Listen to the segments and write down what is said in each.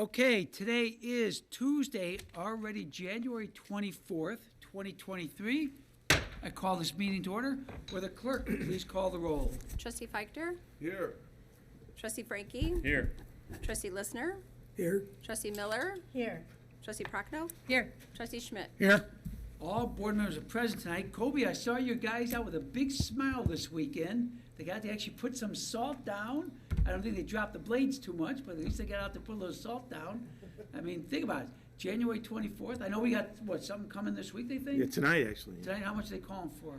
Okay, today is Tuesday, already January 24th, 2023. I call this meeting to order. Will the clerk please call the roll? Trustee Feichter? Here. Trustee Frankie? Here. Trustee Listner? Here. Trustee Miller? Here. Trustee Prochnow? Here. Trustee Schmidt? Here. All board members are present tonight. Kobe, I saw you guys out with a big smile this weekend. They got to actually put some salt down. I don't think they dropped the blades too much, but at least they got out to put a little salt down. I mean, think about it. January 24th. I know we got, something coming this week, they think? Yeah, tonight, actually. Tonight, how much are they calling for?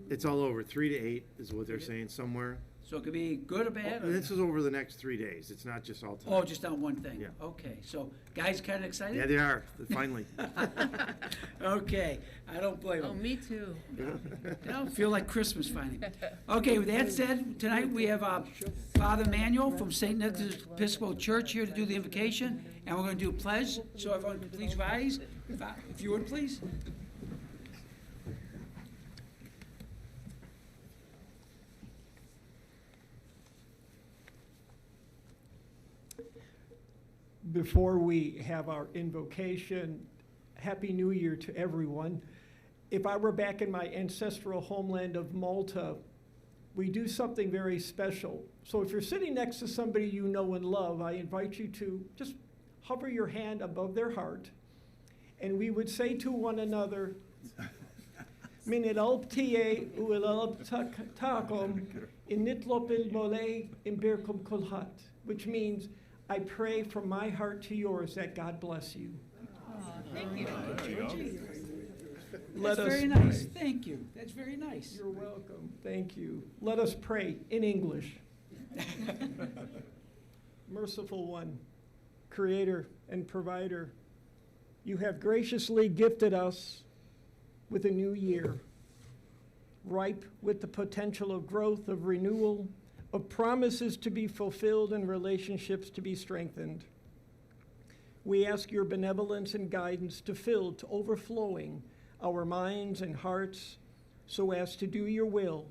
It's all over. 3 to 8 is what they're saying somewhere. So it could be good or bad? And this is over the next 3 days. It's not just all Oh, tonight. just on one thing? Yeah. Okay, so guys kind of excited? Yeah, they are, finally. Okay, I don't blame Oh, them. me too. I don't feel like Christmas finally. Okay, with that said, tonight we have Father Manuel from St. Nicholas Episcopal Church here to do the invocation, and we're going to do a pledge, so everyone can please rise, if you would, please. Before we have our invocation, Happy New Year to everyone. If I were back in my ancestral homeland of Malta, we do something very special. So if you're sitting next to somebody you know and love, I invite you to just hover your hand above their heart, and we would say to one another, Minilalptie ulalabtakom initlopil mole imbirkum kulhat, which means I pray from my heart to yours that God bless you. Thank you. That's very nice, thank you, that's very nice. You're welcome. Thank you. Let us pray in English. Merciful One, Creator and Provider, you have graciously gifted us with a new year, ripe with the potential of growth, of renewal, of promises to be fulfilled and relationships to be strengthened. We ask your benevolence and guidance to fill to overflowing our minds and hearts so as to do your will,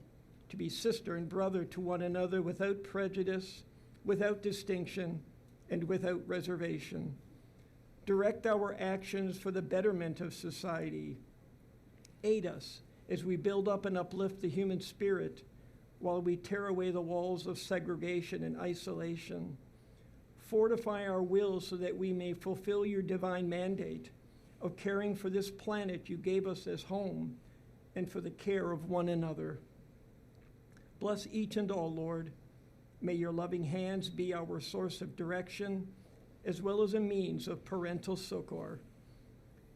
to be sister and brother to one another without prejudice, without distinction, and without reservation. Direct our actions for the betterment of society. Aid us as we build up and uplift the human spirit while we tear away the walls of segregation and isolation. Fortify our will so that we may fulfill your divine mandate of caring for this planet you gave us as home and for the care of one another. Bless each and all, Lord. May your loving hands be our source of direction as well as a means of parental succor.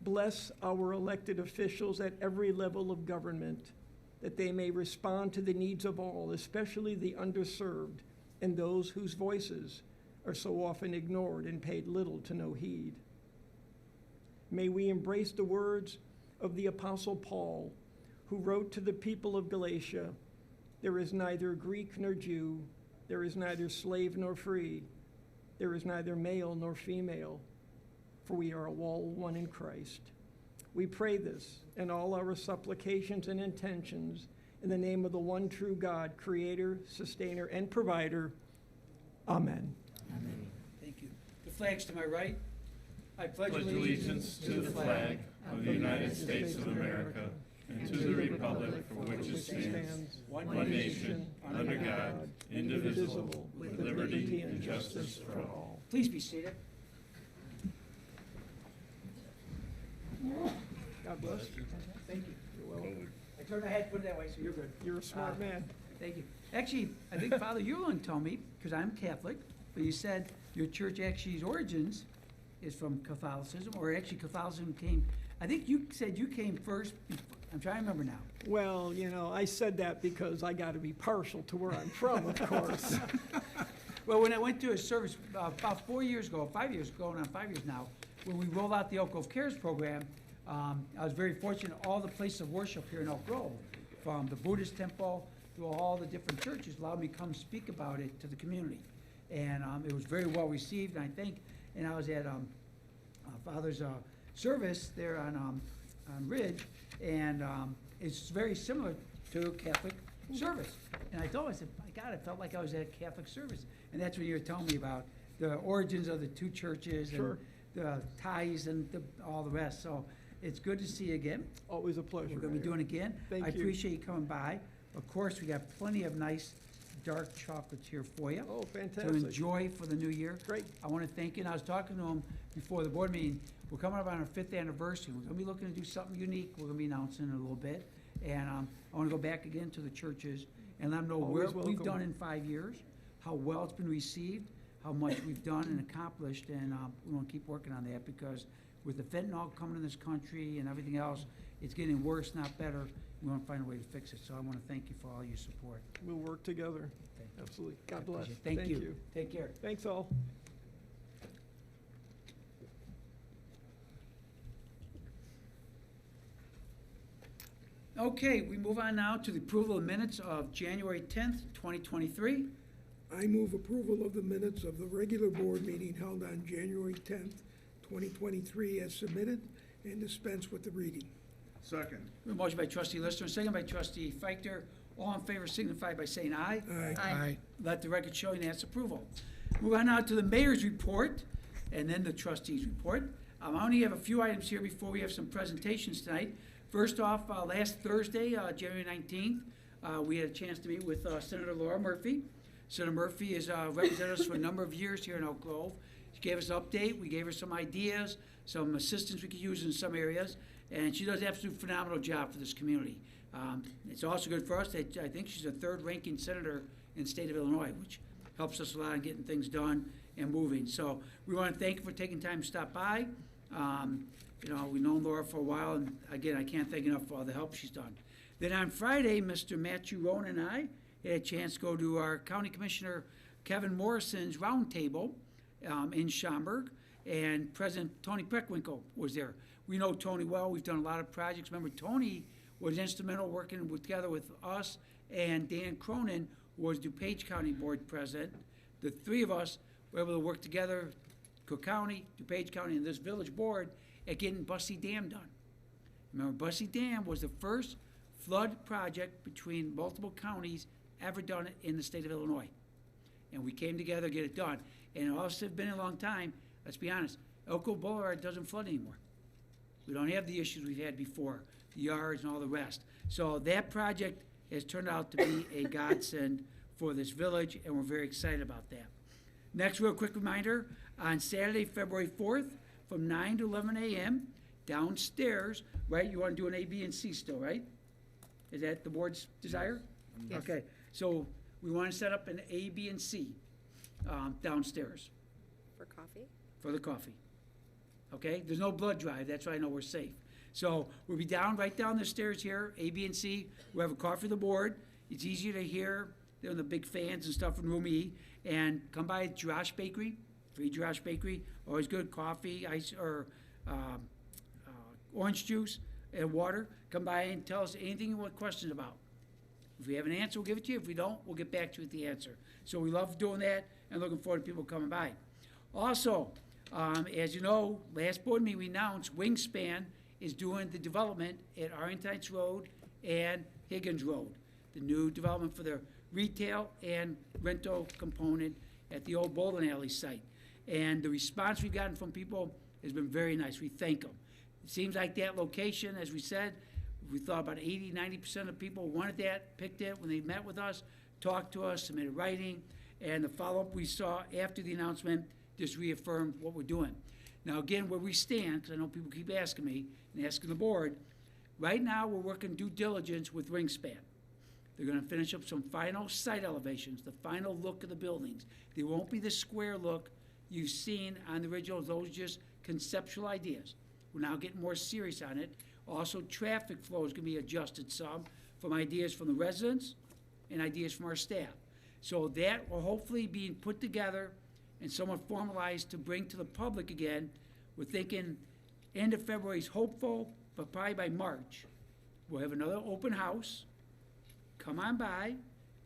Bless our elected officials at every level of government, that they may respond to the needs of all, especially the underserved and those whose voices are so often ignored and paid little to no heed. May we embrace the words of the Apostle Paul, who wrote to the people of Galatia, "There is neither Greek nor Jew, there is neither slave nor free, there is neither male nor female, for we are all one in Christ." We pray this and all our supplications and intentions in the name of the one true God, Creator, Sustainer, and Provider. Amen. Amen. Thank you. The flag's to my right. I pledge Pledge allegiance to the flag of the United States of America and to the republic for which it stands, one nation, under God, indivisible, with liberty and justice for all. Please be seated. God bless. Thank you. You're welcome. I turned my head, put it that way, so you're good. You're a smart man. Thank you. Actually, I think Father Yulin told me, because I'm Catholic, but you said your church actually's origins is from Catholicism, or actually Catholicism came, I think you said you came first, I'm trying to remember now. Well, you know, I said that because I got to be partial to where I'm from, of course. Well, when I went to a service about 4 years ago, 5 years ago, going on 5 years now, when we rolled out the Oak Grove Cares program, I was very fortunate, all the places of worship here in Oak Grove, from the Buddhist temple to all the different churches, allowed me to come speak about it to the community. And it was very well received, and I think, and I was at Father's service there on Ridge, and it's very similar to Catholic service. And I told him, I said, my God, I felt like I was at a Catholic service. And that's what you were telling me about the origins of the two churches and Sure. the ties and all the rest. So it's good to see you again. Always a pleasure. We're gonna be Mayor. doing it again. Thank I you. appreciate you coming by. Of course, we got plenty of nice dark chocolates here for you Oh, to fantastic. enjoy for the new year. Great. I want to thank you, and I was talking to him before the board meeting, we're coming up on our 5th anniversary. We're gonna be looking to do something unique, we're gonna be announcing in a little bit. And I want to go back again to the churches and let them know where Always we've welcome. done in 5 years, how well it's been received, how much we've done and accomplished, and we want to keep working on that, because with the fentanyl coming in this country and everything else, it's getting worse, not better. We want to find a way to fix it, so I want to thank you for all your support. We'll work together. Thank you. Absolutely. I God bless. appreciate it. Thank you. Take care. Thanks all. Okay, we move on now to the approval of minutes of January 10th, 2023. I move approval of the minutes of the regular board meeting held on January 10th, 2023 as submitted, and dispense with the reading. Second. A motion by trustee Lister, second by trustee Feichter. All in favor signify by saying aye. Aye. Let the record show unanimous approval. Move on now to the mayor's report, and then the trustees' report. I only have a few items here before we have some presentations tonight. First off, last Thursday, January 19th, we had a chance to meet with Senator Laura Murphy. Senator Murphy has represented us for a number of years here in Oak Grove. She gave us an update, we gave her some ideas, some assistance we could use in some areas, and she does an absolute phenomenal job for this community. It's also good for us that I think she's the third-ranking senator in the state of Illinois, which helps us a lot in getting things done and moving. So we want to thank you for taking time to stop by. You know, we've known Laura for a while, and again, I can't thank enough for all the help she's done. Then on Friday, Mr. Matthew Roan and I had a chance to go to our County Commissioner Kevin Morrison's roundtable in Schaumburg, and President Tony Preckwinkle was there. We know Tony well. We've done a lot of projects. Remember, Tony was instrumental working together with us, and Dan Cronin was DuPage County Board President. The three of us were able to work together, Cook County, DuPage County, and this village board, at getting Bussey Dam done. Remember, Bussey Dam was the first flood project between multiple counties ever done in the state of Illinois. And we came together to get it done. And all this has been a long time, let's be honest, Elk Grove Boulevard doesn't flood anymore. We don't have the issues we've had before, the yards and all the rest. So that project has turned out to be a godsend for this village, and we're very excited about that. Next, real quick reminder, on Saturday, February 4th, from 9 to 11 a.m., downstairs, right? You want to do an A, B, and C still, right? Is that the board's desire? Yes. Okay, so we want to set up an A, B, and C downstairs For coffee? for the coffee. Okay, there's no blood drive, that's why I know we're safe. So we'll be down, right down the stairs here, A, B, and C. We'll have a coffee with the board. It's easier to hear, they're the big fans and stuff in room E. And come by Josh Bakery, free Josh Bakery, always good coffee, ice, or orange juice and water. Come by and tell us anything you want questions about. If we have an answer, we'll give it to you. If we don't, we'll get back to you with the answer. So we love doing that and looking forward to people coming by. Also, as you know, last board meeting we announced Wingspan is doing the development at Arlington Road and Higgins Road, the new development for the retail and rental component at the old bowling alley site. And the response we've gotten from people has been very nice. We thank them. It seems like that location, as we said, we thought about 80, 90% of people wanted that, picked it when they met with us, talked to us, submitted writing, and the follow-up we saw after the announcement just reaffirmed what we're doing. Now, again, where we stand, because I know people keep asking me and asking the board, right now we're working due diligence with Wingspan. They're gonna finish up some final site elevations, the final look of the buildings. They won't be the square look you've seen on the original, those are just conceptual ideas. We're now getting more serious on it. Also, traffic flow is gonna be adjusted some from ideas from the residents and ideas from our staff. So that will hopefully be put together and somewhat formalized to bring to the public again. We're thinking end of February is hopeful, but probably by March, we'll have another open house. Come on by,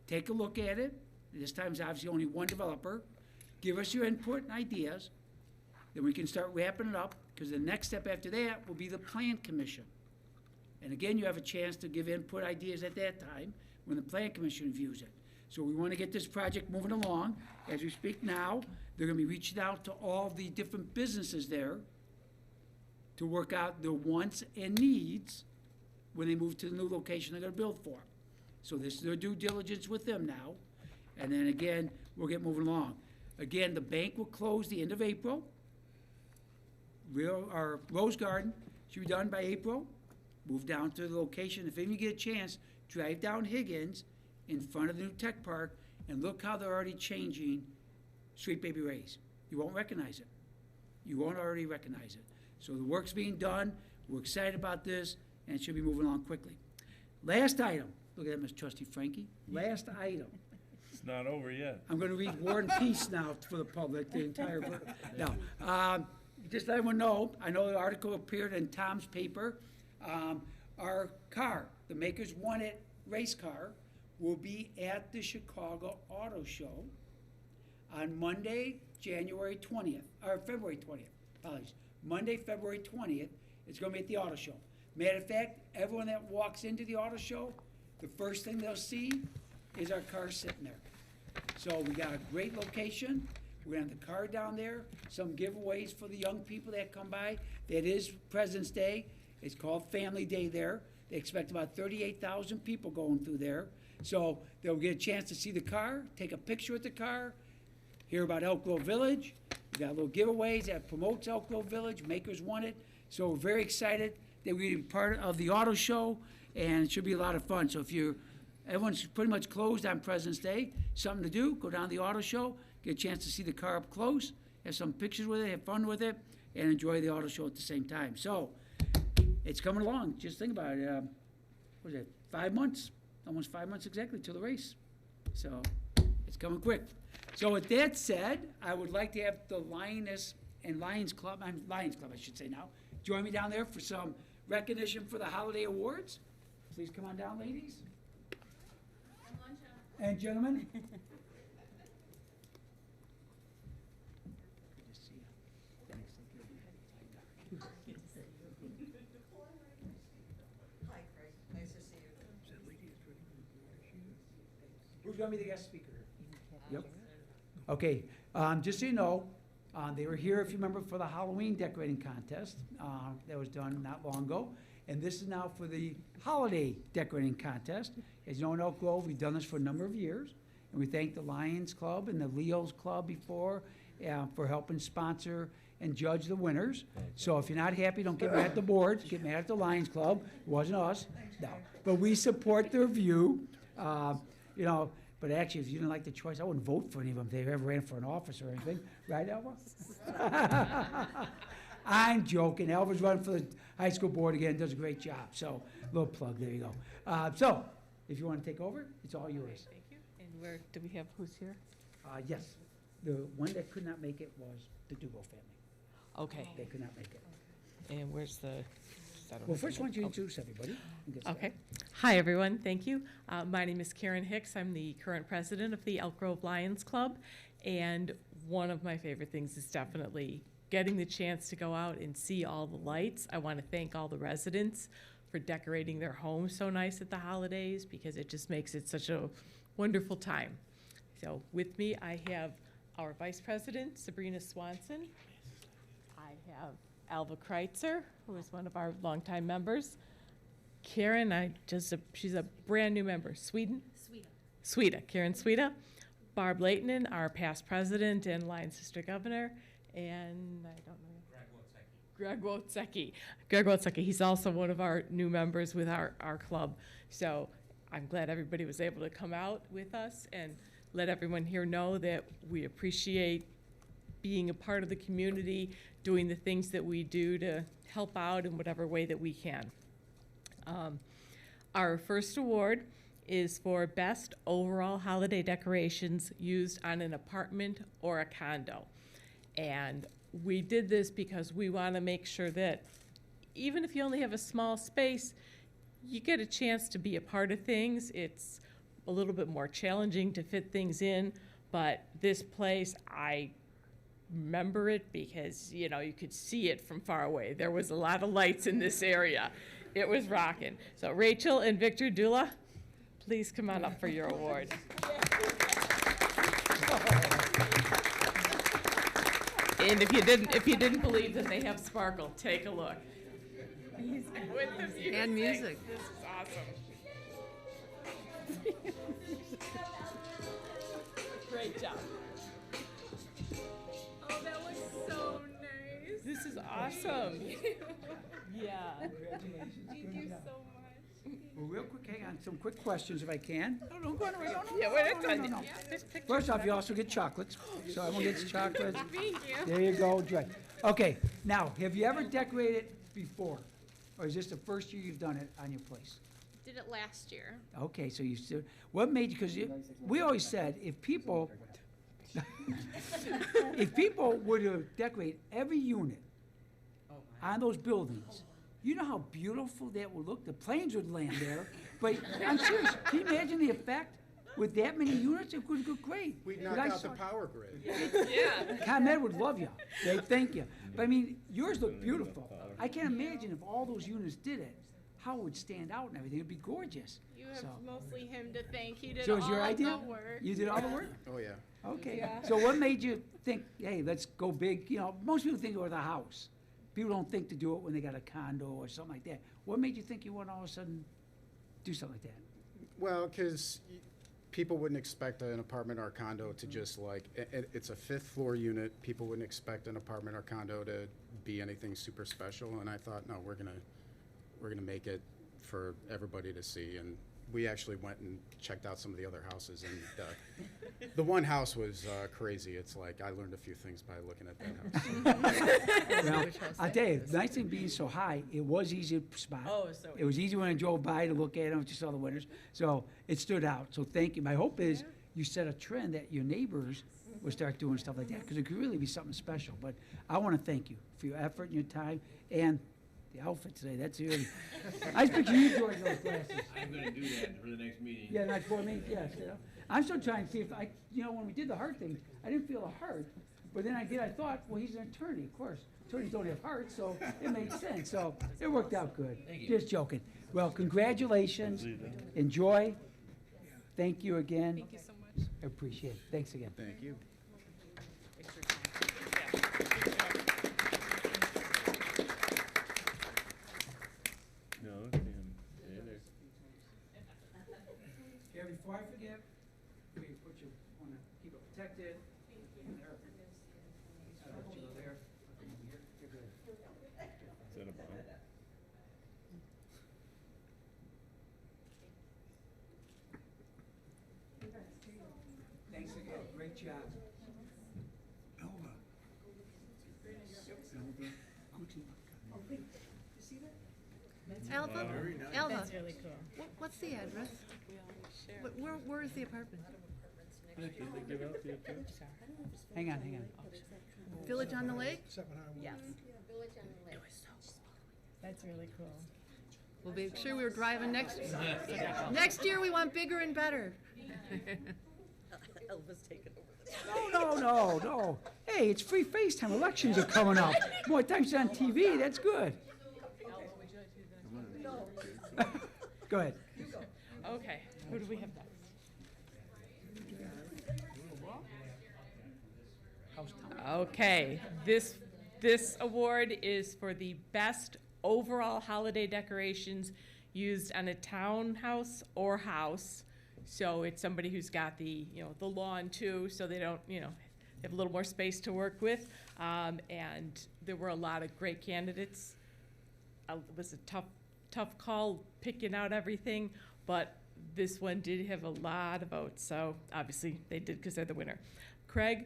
take a look at it. This time is obviously only one developer. Give us your input and ideas. Then we can start wrapping it up, because the next step after that will be the Plan Commission. And again, you have a chance to give input ideas at that time when the Plan Commission reviews it. So we want to get this project moving along. As we speak now, they're going to be reaching out to all the different businesses there to work out their wants and needs when they move to the new location they're going to build for. So this is their due diligence with them now. And then again, we'll get moving along. Again, the bank will close the end of April. Our Rose Garden should be done by April. Move down to the location. If you get a chance, drive down Higgins in front of the new tech park and look how they're already changing Sweet Baby Ray's. You won't recognize it. You won't already recognize it. So the work's being done. We're excited about this, and it should be moving along quickly. Last item. Look at that, Mr. Trustee Frankie. Last item. It's not over yet. I'm going to read War and Peace now for the public, the entire, no. Just let everyone know, I know the article appeared in Tom's paper. Our car, the Makers Want It race car, will be at the Chicago Auto Show on Monday, January 20th, or February 20th, apologies. Monday, February 20th, it's going to be at the auto show. Matter of fact, everyone that walks into the auto show, the first thing they'll see is our car sitting there. So we got a great location. We're gonna have the car down there, some giveaways for the young people that come by. That is President's Day. It's called Family Day there. They expect about 38,000 people going through there. So they'll get a chance to see the car, take a picture with the car, hear about Elk Grove Village. We got little giveaways that promotes Elk Grove Village, Makers Want It. So we're very excited that we're gonna be part of the auto show, and it should be a lot of fun. So everyone's pretty much closed on President's Day, something to do, go down to the auto show, get a chance to see the car up close, have some pictures with it, have fun with it, and enjoy the auto show at the same time. So it's coming along. Just think about it. What is it, 5 months? Almost 5 months exactly till the race. So it's coming quick. So with that said, I would like to have the Lions Club, I should say now, join me down there for some recognition for the holiday awards. Please come on down, ladies. And gentlemen. Good to see you. Thanks, thank you. Hi, Craig. Nice to see you. Who's going to be the guest speaker? Yep. Okay, just so you know, they were here, if you remember, for the Halloween decorating contest that was done not long ago. And this is now for the holiday decorating contest. As you know, in Elk Grove, we've done this for a number of years. And we thank the Lions Club and the Leo's Club before for helping sponsor and judge the winners. So if you're not happy, don't get mad at the board, get mad at the Lions Club. It wasn't us, no. But we support their view. But actually, if you didn't like the choice, I wouldn't vote for any of them if they ever ran for an office or anything. Right, Elva? I'm joking. Elva's running for the high school board again, does a great job. So, little plug, there you go. So, if you want to take over, it's all yours. Thank you. And where, do we have, who's here? Yes, the one that could not make it was the Dugo family. Okay, They could not make it. and where's the? Well, first, why don't you introduce everybody? and get started. Okay. Hi, everyone. Thank you. My name is Karen Hicks. I'm the current president of the Elk Grove Lions Club. And one of my favorite things is definitely getting the chance to go out and see all the lights. I want to thank all the residents for decorating their homes so nice at the holidays, because it just makes it such a wonderful time. So with me, I have our vice president, Sabrina Swanson. I have Alva Kreitzer, who is one of our longtime members. Karen, she's a brand new member. Sweda, Karen Sweda. Barb Leighton, our past president and Lions District Governor. And I don't know. Greg Wozecki. He's also one of our new members with our club. So I'm glad everybody was able to come out with us and let everyone here know that we appreciate being a part of the community, doing the things that we do to help out in whatever way that we can. Our first award is for Best Overall Holiday Decorations Used on an Apartment or a Condo. And we did this because we want to make sure that even if you only have a small space, you get a chance to be a part of things. It's a little bit more challenging to fit things in, but this place, I remember it because, you could see it from far away. There was a lot of lights in this area. It was rocking. So Rachel and Victor Dula, please come on up for your award. And if you didn't believe that they have sparkle, take a look. With the music. And music. This is awesome. Great job. Oh, that was so nice. This is awesome. Yeah. Thank you so much. Well, real quick, hang on, some quick questions if I can. No, don't go anywhere, no, no, Yeah, no, we're no, not no, done no, yet. no. This picture- First off, you also get chocolates, so everyone gets chocolates. Thank you. There you go, Dre. Okay, now, have you ever decorated before? Or is this the first year you've done it on your place? Did it last year. Okay, so you still, what made you, because we always said, if people, if people were to decorate every unit on those buildings, you know how beautiful that would look? The planes would land there, but I'm serious, can you imagine the effect? With that many units, it could look great. We'd But knock I out the saw- power grid. Yeah. ComEd would love you. They thank you. But I mean, yours look beautiful. I can't imagine if all those units did it, how it would stand out and everything. It'd be gorgeous. You have So- mostly him to thank. He did So all it's your of idea? the work. You did all the work? Oh, yeah. Okay. Yeah. So what made you think, hey, let's go big? You know, most people think with a house. People don't think to do it when they got a condo or something like that. What made you think you want to all of a sudden do something like that? Well, because people wouldn't expect an apartment or condo to just like, it's a fifth floor unit. People wouldn't expect an apartment or condo to be anything super special. And I thought, no, we're gonna make it for everybody to see. And we actually went and checked out some of the other houses, and the one house was crazy. It's like I learned a few things by looking at that house. Well, I'll tell you, the nice thing being so high, it was easy to spot. Oh, so It was easy when I drove by to look at them, just saw the windows. So it stood out. So thank you. My hope is you set a trend that your neighbors will start doing stuff like that, because it could really be something special. But I want to thank you for your effort and your time and the outfit today. That's really, I picture you, George, those glasses. I'm gonna do that for the next meeting. Yeah, next board meeting, yes. You know. I'm still trying to see if I, you know, when we did the heart thing, I didn't feel a heart. But then I thought, well, he's an attorney, of course. Attorneys don't have hearts, so it made sense. So it worked out good. Just joking. Well, congratulations. Enjoy. Thank you again. Thank you so much. I appreciate it. Thanks again. Thank you. No, Tim, stay there. Gary, before I forget, we put you, want to keep it protected. There. You go there. Okay, over here. You're good. Is that a bomb? Thanks again. Great job. Alva? Alva, That's really cool. what's the address? Where is the apartment? Did they give out the address? Hang on, hang on. Village on the Lake? Yes. That's really cool. We'll be sure we were driving next. Next year, we want bigger and better. No. Hey, it's free FaceTime. Elections are coming up. More times on TV, that's good. Go ahead. Okay, who do we have next? Okay, this award is for the best overall holiday decorations used on a townhouse or house. So it's somebody who's got the, the lawn too, so they don't, they have a little more space to work with. And there were a lot of great candidates. It was a tough call picking out everything, but this one did have a lot of votes, so obviously they did because they're the winner. Craig,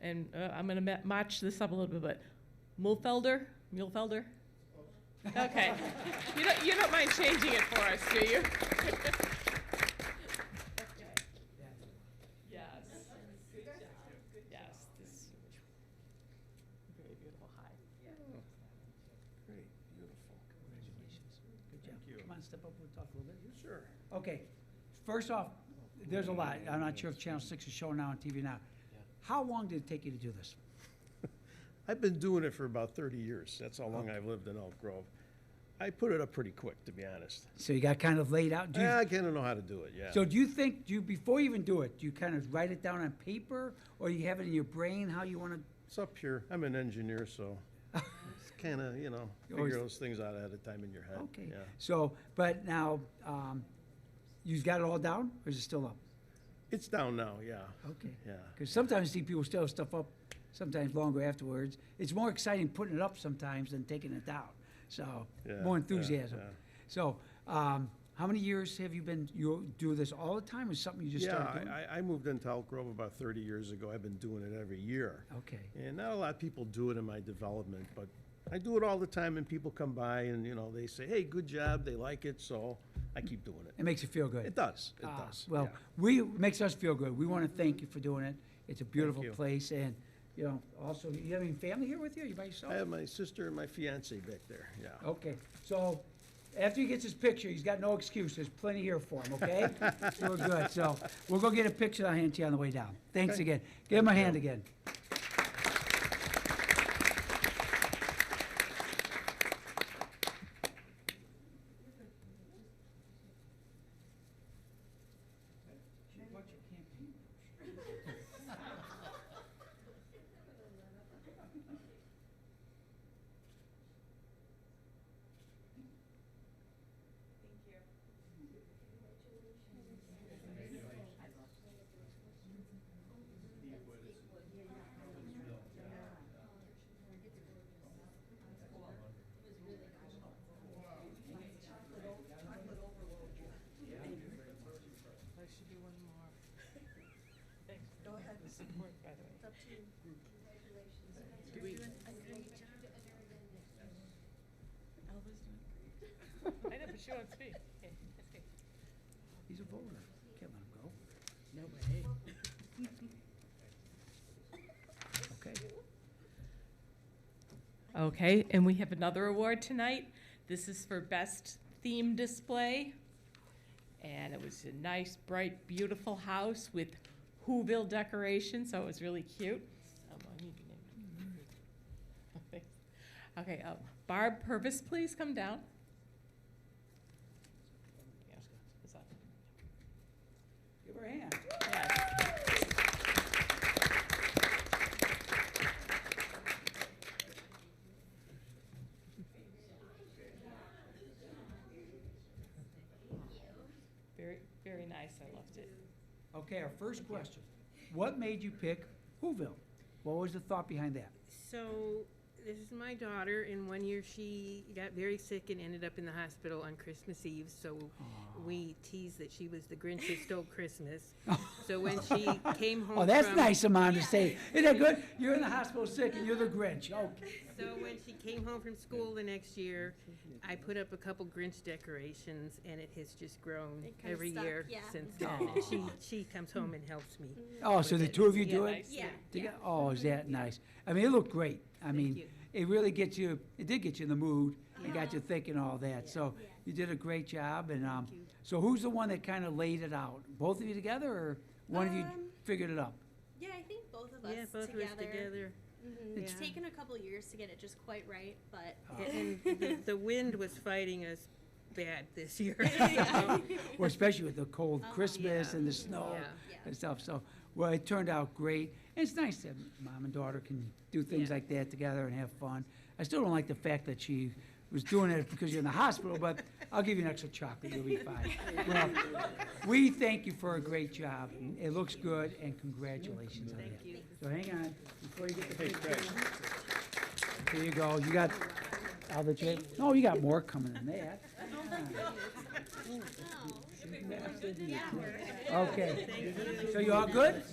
and I'm going to match this up a little bit, but Muhlfelder? Okay. You don't mind changing it for us, do you? Yes. Yes, this very beautiful high. Great, beautiful. Congratulations. Good job. Come on, step up, we'll talk a little bit. Sure. Okay, first off, there's a lot. I'm not sure if Channel 6 is showing now on TV now. How long did it take you to do this? I've been doing it for about 30 years. That's how long I've lived in Elk Grove. I put it up pretty quick, to be honest. So you got kind of laid out? Do you- I kind of know how to do it, yeah. So do you think, before you even do it, do you kind of write it down on paper, or you have it in your brain how you want to It's up here. I'm an engineer, so it's kind of, you know, Always- figure those things out ahead of time in your head. Okay, Yeah. so, but now, you've got it all down, or is it still up? It's down now, yeah. Okay. Yeah. Because sometimes I see people still have stuff up, sometimes longer afterwards. It's more exciting putting it up sometimes than taking it down, so, Yeah, more yeah, enthusiasm. yeah. So, how many years have you been, you do this all the time, or something you just Yeah, started doing? I moved into Elk Grove about 30 years ago. I've been doing it every year. Okay, And not a lot of people do it in my development, but I do it all the time, and people come by and, you know, they say, hey, good job, they like it, so I keep doing it. it makes you feel good. It does, it Ah, does. Well, yeah. it makes us feel good. We want to thank you for doing it. It's a beautiful you. place, and, you know, also, you have any family here with you, or you by yourself? I have my sister and my fiance back there, yeah. Okay, so after he gets his picture, he's got no excuse. There's plenty here for him, okay? So we're good. So we'll go get a picture. I'll hand to you on the way down. Thanks Okay. again. Give him a Thank you. hand again. I should do one more. Thanks. Go ahead. The support, by the way. Do we? Elva's doing great. I know, but she wants to speak. Okay, let's go. He's a voter. Can't let him go. No way. Okay. Okay, and we have another award tonight. This is for Best Theme Display. And it was a nice, bright, beautiful house with Whoville decoration, so it was really cute. I need your name. Thanks. Okay, Barb Purvis, please come down. Yes, is that- Give her a hand. Yes. Very, very nice. I loved it. Okay, our first question. What made you pick Whoville? What was the thought behind that? So, this is my daughter, and one year she got very sick and ended up in the hospital on Christmas Eve, so we teased that she was the Grinch who stole Christmas. So when she came home Oh, that's from- nice of Mom to say. Isn't that good? You're in the hospital sick and you're the Grinch. Okay. So when she came home from school the next year, I put up a couple Grinch decorations, and it has just grown It kinda every stuck, year yeah. since then. And she comes home and helps me. Oh, so with the it. two of you Yeah. do it? Nice. Yeah. Together? Oh, is that nice? I mean, it looked great. I mean, you. it really gets you, it did get you in the mood. It got you thinking all that. So you did a great job. And you. so who's the one that kind of laid it out? Both of you together, or one of you figured it up? Yeah, I think both of us Yeah, both of us together. It's Yeah. taken a couple years to get it just quite right, but And the wind was fighting us bad this year. Well, especially with the cold Christmas Yeah. and the snow Yeah. Yeah. and stuff. So, well, it turned out great. And it's nice that mom and daughter can do things Yeah. like that together and have fun. I still don't like the fact that she was doing it because you're in the hospital, but I'll give you an extra chocolate. You'll be fine. Well, we thank you for a great job. It looks good, and congratulations on that. Thank you. So hang on, before you get the picture. Here you go. You got all the no, you got more coming than that. Okay. So you all good?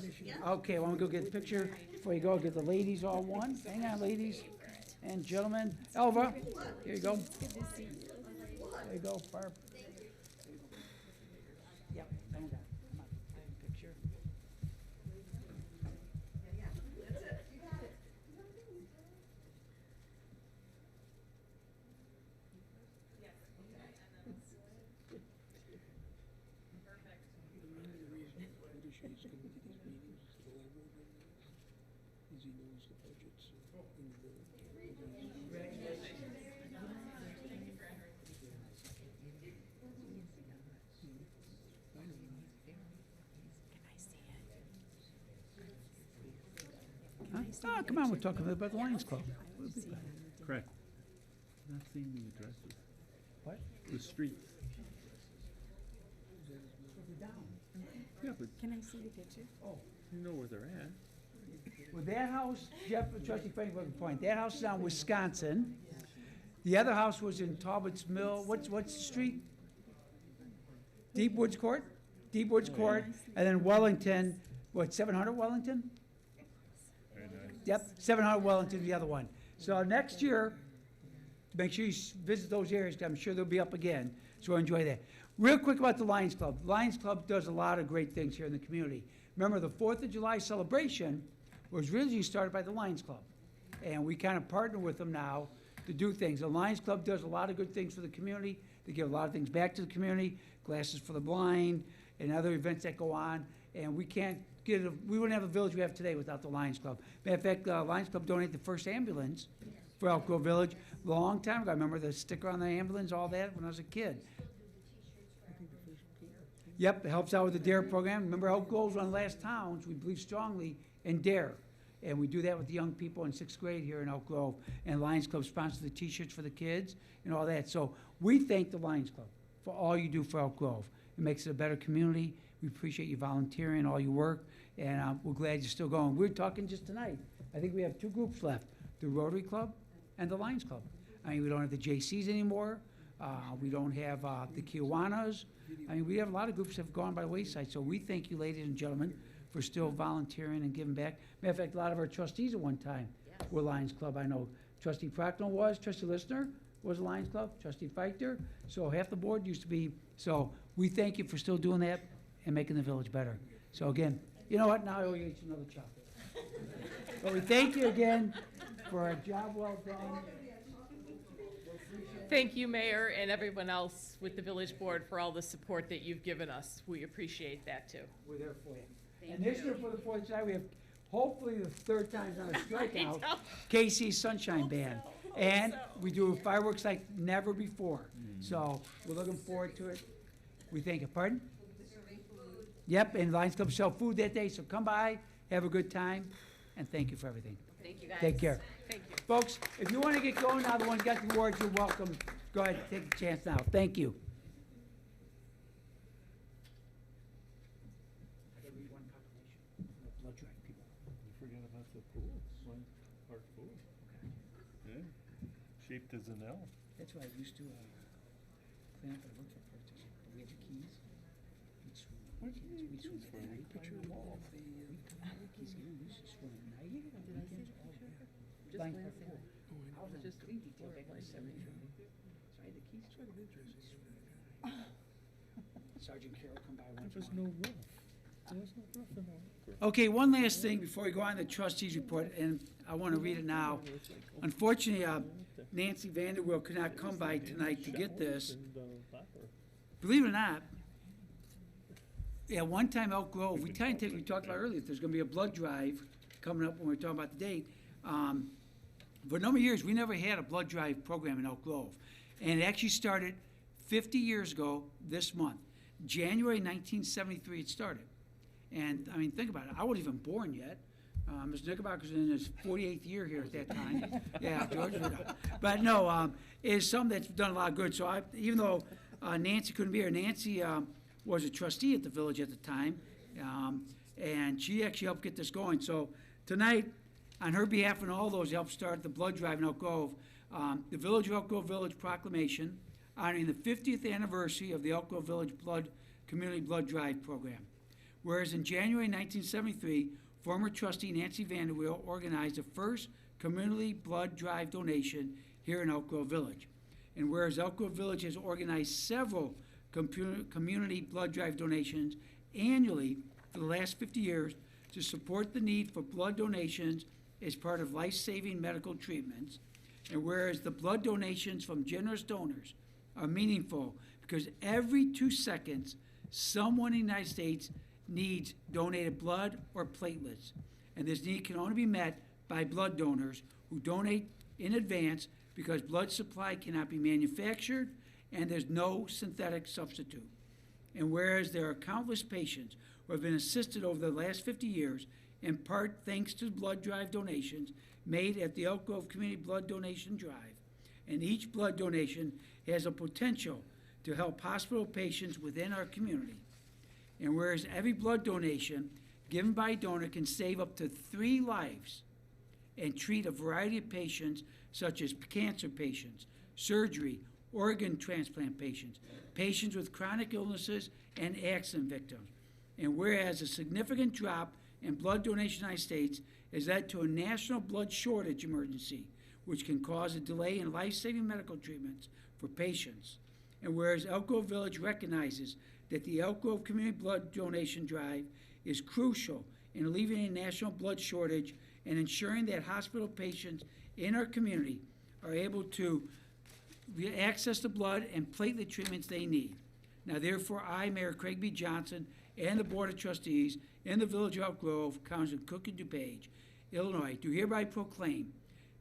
Okay, well, I'm gonna go get the picture. Before you go, get the ladies all one. Hang on, ladies and gentlemen. Elva, here you go. There you go, Barb. Yep, hang on. Come on, picture. Oh, come on, we're talking about the Lions Club. Correct. Not seeing the addresses. What? The streets. Yeah, but Can I see the picture? you know where they're at. Well, that house, Jeff, trustee Frank, was the point, that house is on Wisconsin. The other house was in Talbot's Mill, what's the street? Deep Woods Court? Deep Woods Court, and then Wellington, what, 700 Wellington? Very nice. Yep, 700 Wellington, the other one. So next year, make sure you visit those areas, 'cause I'm sure they'll be up again, so enjoy that. Real quick about the Lions Club. Lions Club does a lot of great things here in the community. Remember, the 4th of July celebration was originally started by the Lions Club, and we kind of partner with them now to do things. The Lions Club does a lot of good things for the community. They give a lot of things back to the community, Glasses for the Blind, and other events that go on, and we wouldn't have the village we have today without the Lions Club. Matter of fact, Lions Club donated the first ambulance for Elk Grove Village long time ago. I remember the sticker on the ambulance, all that, when I was a kid. Yep, it helps out with the DARE program. Remember, Elk Grove's one of the last towns, we believe strongly in DARE. And we do that with the young people in 6th grade here in Elk Grove. And Lions Club sponsors the T-shirts for the kids and all that. So we thank the Lions Club for all you do for Elk Grove. It makes it a better community. We appreciate you volunteering, all your work, and we're glad you're still going. We're talking just tonight. I think we have 2 groups left, the Rotary Club and the Lions Club. I mean, we don't have the JCs anymore. We don't have the Kiwanis. I mean, we have a lot of groups that have gone by the wayside. So we thank you, ladies and gentlemen, for still volunteering and giving back. Matter of fact, a lot of our trustees at one time were Lions Club. I know Trustee Prochnow was, Trustee Listener was a Lions Club, Trustee Feichter. So half the board used to be. So we thank you for still doing that and making the village better. So again, you know what? Now I owe you each another chocolate. But we thank you again for a job well done. Thank you, Mayor, and everyone else with the village board for all the support that you've given us. We appreciate that, too. We're there for you. And this year for the 4th of July, we have hopefully the 3rd time on a strikeout, KC's Sunshine Band. And we do fireworks like never before. So we're looking forward to it. We thank you. Pardon? Yep, and Lions Club sell food that day, so come by, have a good time, and thank you for everything. Thank you, guys. Take care. Thank you. Folks, if you want to get going now, the ones got the awards, you're welcome. Go ahead, take a chance now. Thank you. You forgot about the pool, one part pool. Yeah, shaped as an L. That's why I used to clean up and look for purchase. We had your keys. What keys? For a week picture of the wall. Keys, you don't use this for the night. Did I see the picture? Just Blank glancing. park. I was Just just clean detail back in the 70s. So I had the keys. Sergeant Carroll come by once. There was no roof. There was no roof in the. Okay, one last thing before we go on to the trustees report, and I want to read it now. Unfortunately, Nancy Vanderwill could not come by tonight to get this. Believe it or not, yeah, one time Elk Grove, we talked about earlier, there's gonna be a blood drive coming up when we were talking about the date. For a number of years, we never had a blood drive program in Elk Grove. And it actually started 50 years ago this month. January 1973 it started. And, I mean, think about it, I wasn't even born yet. Mr. Knickerbocker's in his 48th year here at that time. Yeah, George. But no, it's something that's done a lot of good. So even though Nancy couldn't be here, Nancy was a trustee at the village at the time, and she actually helped get this going. So tonight, on her behalf and all those helped start the blood drive in Elk Grove, the Village of Elk Grove Village proclamation honoring the 50th anniversary of the Elk Grove Village Community Blood Drive program. Whereas in January 1973, former trustee Nancy Vanderwill organized the first community blood drive donation here in Elk Grove Village. And whereas Elk Grove Village has organized several community blood drive donations annually for the last 50 years to support the need for blood donations as part of life-saving medical treatments. And whereas the blood donations from generous donors are meaningful because every 2 seconds, someone in the United States needs donated blood or platelets. And this need can only be met by blood donors who donate in advance because blood supply cannot be manufactured and there's no synthetic substitute. And whereas there are countless patients who have been assisted over the last 50 years in part thanks to blood drive donations made at the Elk Grove Community Blood Donation Drive. And each blood donation has a potential to help hospital patients within our community. And whereas every blood donation given by a donor can save up to 3 lives and treat a variety of patients such as cancer patients, surgery, organ transplant patients, patients with chronic illnesses, and accident victims. And whereas a significant drop in blood donation in the United States has led to a national blood shortage emergency, which can cause a delay in life-saving medical treatments for patients. And whereas Elk Grove Village recognizes that the Elk Grove Community Blood Donation Drive is crucial in alleviating national blood shortage and ensuring that hospital patients in our community are able to access the blood and platelet treatments they need. Now therefore, I, Mayor Craig B. Johnson, and the Board of Trustees in the Village of Elk Grove, County of Cook and DuPage, Illinois, do hereby proclaim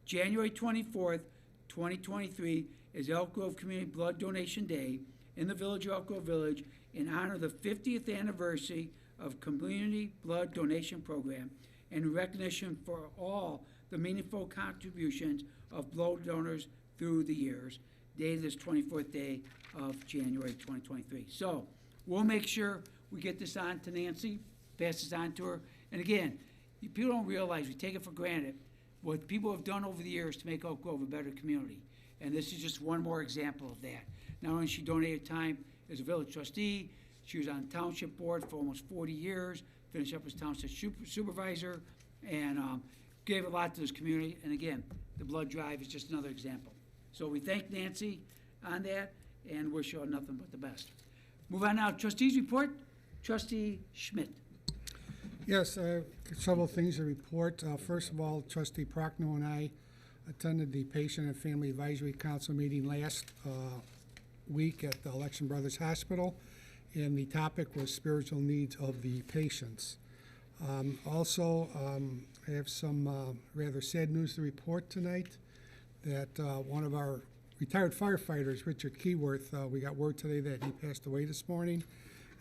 January 24th, 2023 is Elk Grove Community Blood Donation Day in the Village of Elk Grove Village in honor of the 50th anniversary of Community Blood Donation Program and in recognition for all the meaningful contributions of blood donors through the years, dated this 24th day of January 2023. So we'll make sure we get this on to Nancy, pass this on to her. And again, people don't realize, we take it for granted, what people have done over the years to make Elk Grove a better community. And this is just one more example of that. Not only she donated time as a village trustee, she was on the township board for almost 40 years, finished up as township supervisor, and gave a lot to this community. And again, the blood drive is just another example. So we thank Nancy on that and wish her nothing but the best. Move on now, trustees report. Trustee Schmidt. Yes, several things to report. First of all, Trustee Prochnow and I attended the Patient and Family Advisory Council meeting last week at the Election Brothers Hospital, and the topic was spiritual needs of the patients. Also, I have some rather sad news to report tonight, that one of our retired firefighters, Richard Keyworth, we got word today that he passed away this morning.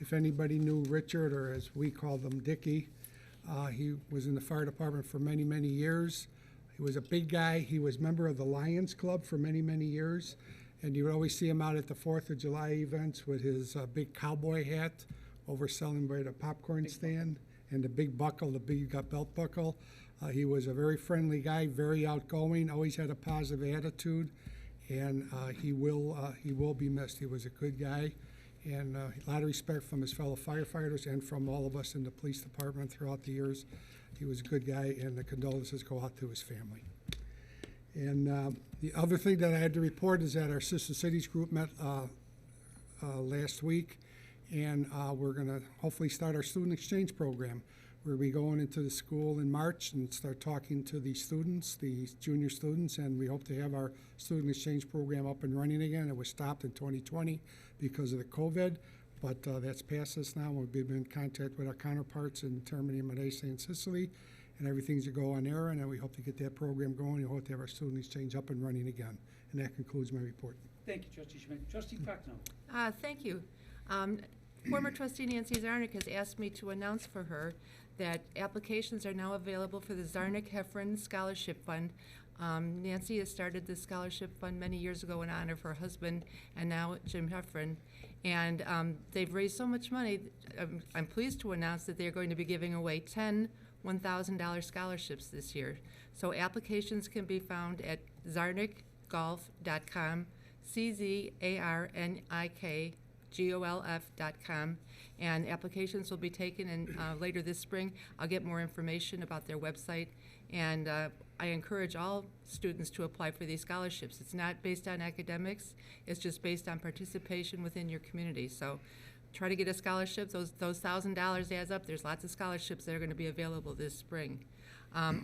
If anybody knew Richard, or as we called him, Dickie, he was in the fire department for many, many years. He was a big guy. He was member of the Lions Club for many, many years. And you would always see him out at the 4th of July events with his big cowboy hat overselling by the popcorn stand and the big buckle, the big belt buckle. He was a very friendly guy, very outgoing, always had a positive attitude, and he will be missed. He was a good guy, and a lot of respect from his fellow firefighters and from all of us in the police department throughout the years. He was a good guy, and the condolences go out to his family. And the other thing that I had to report is that our Sister Cities group met last week, and we're going to hopefully start our student exchange program. We'll be going into the school in March and start talking to the students, the junior students, and we hope to have our student exchange program up and running again. It was stopped in 2020 because of the COVID, but that's past us now. We've been in contact with our counterparts in Termini, Malaysia, and Sicily, and everything's to go on there, and we hope to get that program going. We hope to have our student exchange up and running again. And that concludes my report. Thank you, Trustee Schmidt. Trustee Prochnow. Thank you. Former trustee Nancy Zarnick has asked me to announce for her that applications are now available for the Zarnick Heffron Scholarship Fund. Nancy has started this scholarship fund many years ago in honor of her husband and now Jim Heffron. And they've raised so much money. I'm pleased to announce that they're going to be giving away 10 $1,000 scholarships this year. So applications can be found at zarnickgolf.com, CZARNIKGOLF.com, and applications will be taken in, later this spring. I'll get more information about their website, and I encourage all students to apply for these scholarships. It's not based on academics, it's just based on participation within your community. So try to get a scholarship. Those $1,000 adds up. There's lots of scholarships that are going to be available this spring.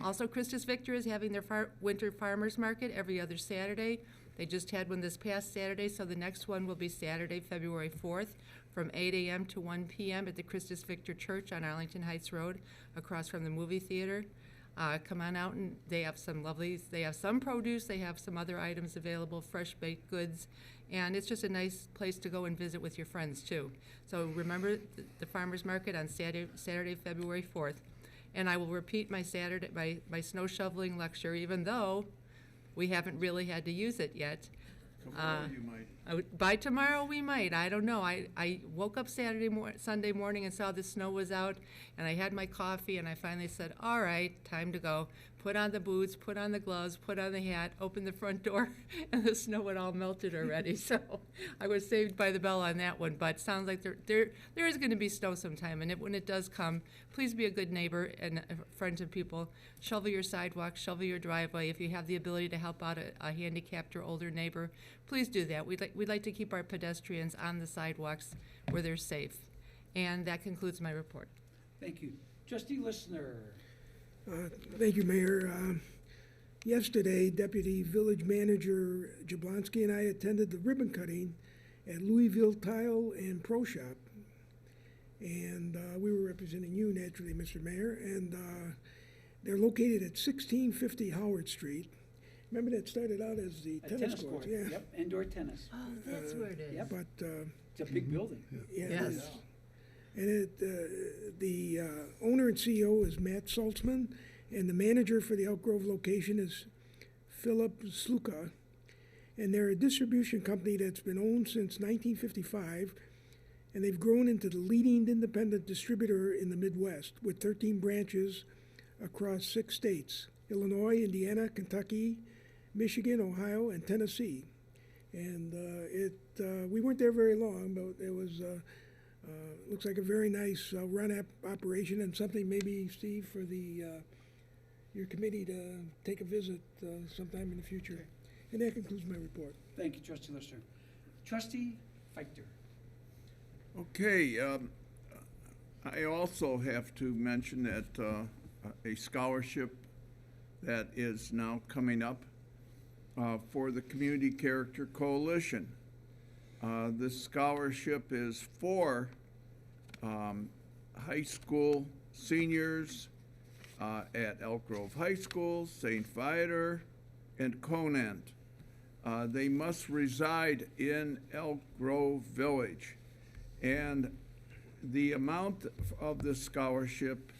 Also, Christus Victor is having their winter farmers market every other Saturday. They just had one this past Saturday, so the next one will be Saturday, February 4th, from 8 a.m. to 1 p.m. at the Christus Victor Church on Arlington Heights Road, across from the movie theater. Come on out, and they have some produce, they have some other items available, fresh baked goods, and it's just a nice place to go and visit with your friends too. So remember the farmers market on Saturday, February 4th. And I will repeat my my snow shoveling lecture, even though we haven't really had to use it yet. Tomorrow you might. By tomorrow, we might. I don't know. I woke up Sunday morning and saw the snow was out, and I had my coffee, and I finally said, all right, time to go. Put on the boots, put on the gloves, put on the hat, open the front door, and the snow had all melted already. So I was saved by the bell on that one. But sounds like there is going to be snow sometime, and when it does come, please be a good neighbor and a friend to people. Shovel your sidewalk, shovel your driveway. If you have the ability to help out a handicapped or older neighbor, please do that. We'd like to keep our pedestrians on the sidewalks where they're safe. And that concludes my report. Thank you. Trustee Listener. Thank you, Mayor. Yesterday, Deputy Village Manager Jablonski and I attended the ribbon cutting at Louisville Tile and Pro Shop. And we were representing you, naturally, Mr. Mayor. And they're located at 1650 Howard Street. Remember that started out as the A tennis court? Yeah. Yep, indoor tennis. Oh, that's where it is. Yep. But It's a big building. yeah, it Yes. is. And the owner and CEO is Matt Saltzman, and the manager for the Elk Grove location is Philip Sluka. And they're a distribution company that's been owned since 1955, and they've grown into the leading independent distributor in the Midwest with 13 branches across 6 states: Illinois, Indiana, Kentucky, Michigan, Ohio, and Tennessee. And we weren't there very long, but it was looks like a very nice run operation, and something maybe, Steve, for your committee to take a visit sometime in the future. And that concludes my report. Thank you, Trustee Lister. Trustee Feichter. Okay, I also have to mention that a scholarship that is now coming up for the Community Character Coalition. This scholarship is for high school seniors at Elk Grove High School, St. Viator, and Conant. They must reside in Elk Grove Village. And the amount of this scholarship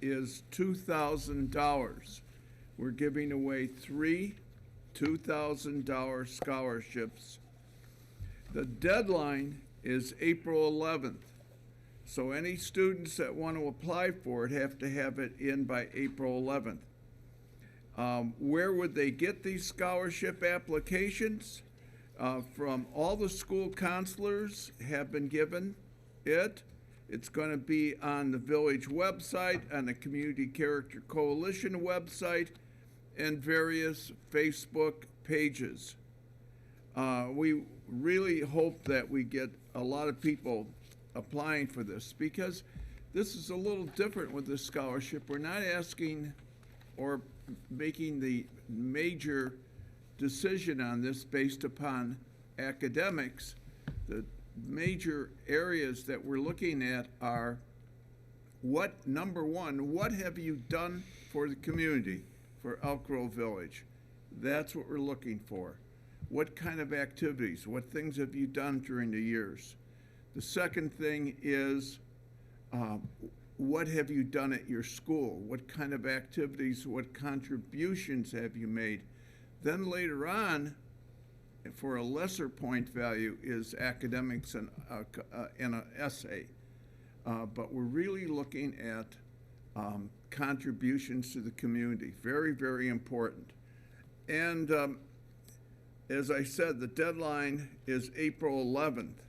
is $2,000. We're giving away 3 $2,000 scholarships. The deadline is April 11th. So any students that want to apply for it have to have it in by April 11th. Where would they get these scholarship applications? From all the school counselors have been given it. It's going to be on the village website, on the Community Character Coalition website, and various Facebook pages. We really hope that we get a lot of people applying for this, because this is a little different with this scholarship. We're not asking or making the major decision on this based upon academics. The major areas that we're looking at are number one, what have you done for the community, for Elk Grove Village? That's what we're looking for. What kind of activities, what things have you done during the years? The second thing is, what have you done at your school? What kind of activities, what contributions have you made? Then later on, for a lesser point value, is academics and an essay. But we're really looking at contributions to the community. Very, very important. And as I said, the deadline is April 11th.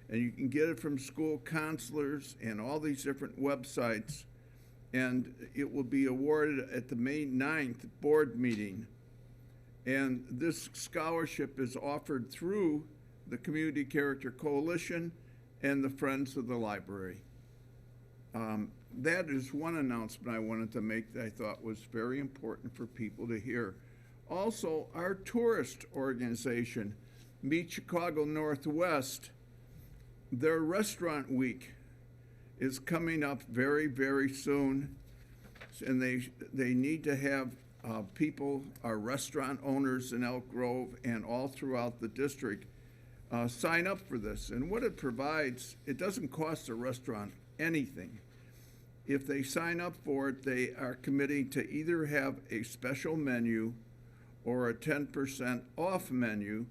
And you can get it from school counselors and all these different websites. And it will be awarded at the May 9th board meeting. And this scholarship is offered through the Community Character Coalition and the Friends of the Library. That is one announcement I wanted to make that I thought was very important for people to hear. Also, our tourist organization, Meet Chicago Northwest, their restaurant week is coming up very, very soon. And they need to have people, our restaurant owners in Elk Grove and all throughout the district, sign up for this. And what it provides, it doesn't cost a restaurant anything. if they sign up for it, they are committing to either have a special menu or a 10% off menu.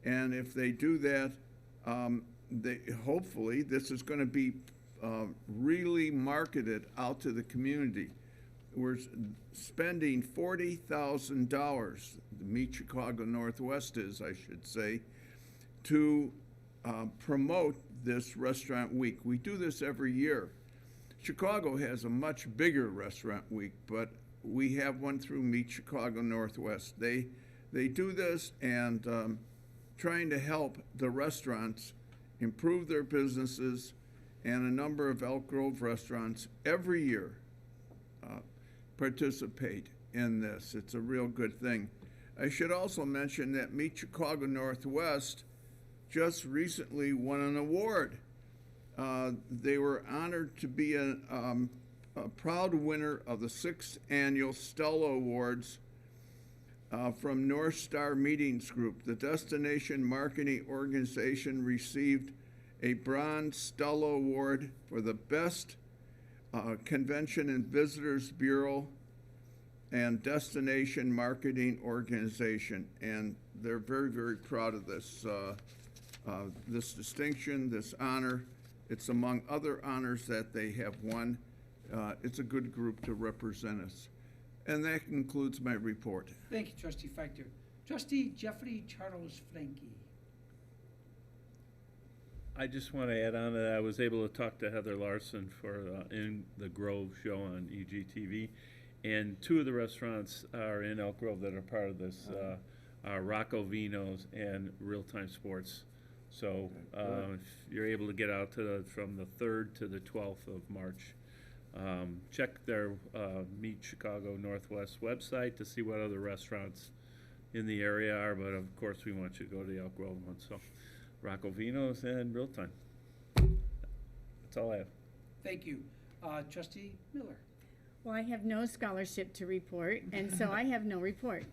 And if they do that, hopefully, this is going to be really marketed out to the community. We're spending $40,000, the Meet Chicago Northwest is, I should say, to promote this restaurant week. We do this every year. Chicago has a much bigger restaurant week, but we have one through Meet Chicago Northwest. They do this and trying to help the restaurants improve their businesses, and a number of Elk Grove restaurants every year participate in this. It's a real good thing. I should also mention that Meet Chicago Northwest just recently won an award. They were honored to be a proud winner of the 6th annual Stella Awards from North Star Meetings Group. The destination marketing organization received a Bronze Stella Award for the best Convention and Visitors Bureau and Destination Marketing Organization, and they're very, very proud of this this distinction, this honor. It's among other honors that they have won. It's a good group to represent us. And that concludes my report. Thank you, Trustee Feichter. Trustee Jeffrey Charles Frankie. I just want to add on that I was able to talk to Heather Larson for In the Grove show on EGTV, and 2 of the restaurants are in Elk Grove that are part of this, are Rocco Vinos and Real Time Sports. So if you're able to get out to from the 3rd to the 12th of March, check their Meet Chicago Northwest website to see what other restaurants in the area are, but of course we want you to go to the Elk Grove one. So Rocco Vinos and Real Time. That's all I have. Thank you. Trustee Miller. Well, I have no scholarship to report, and so I have no report.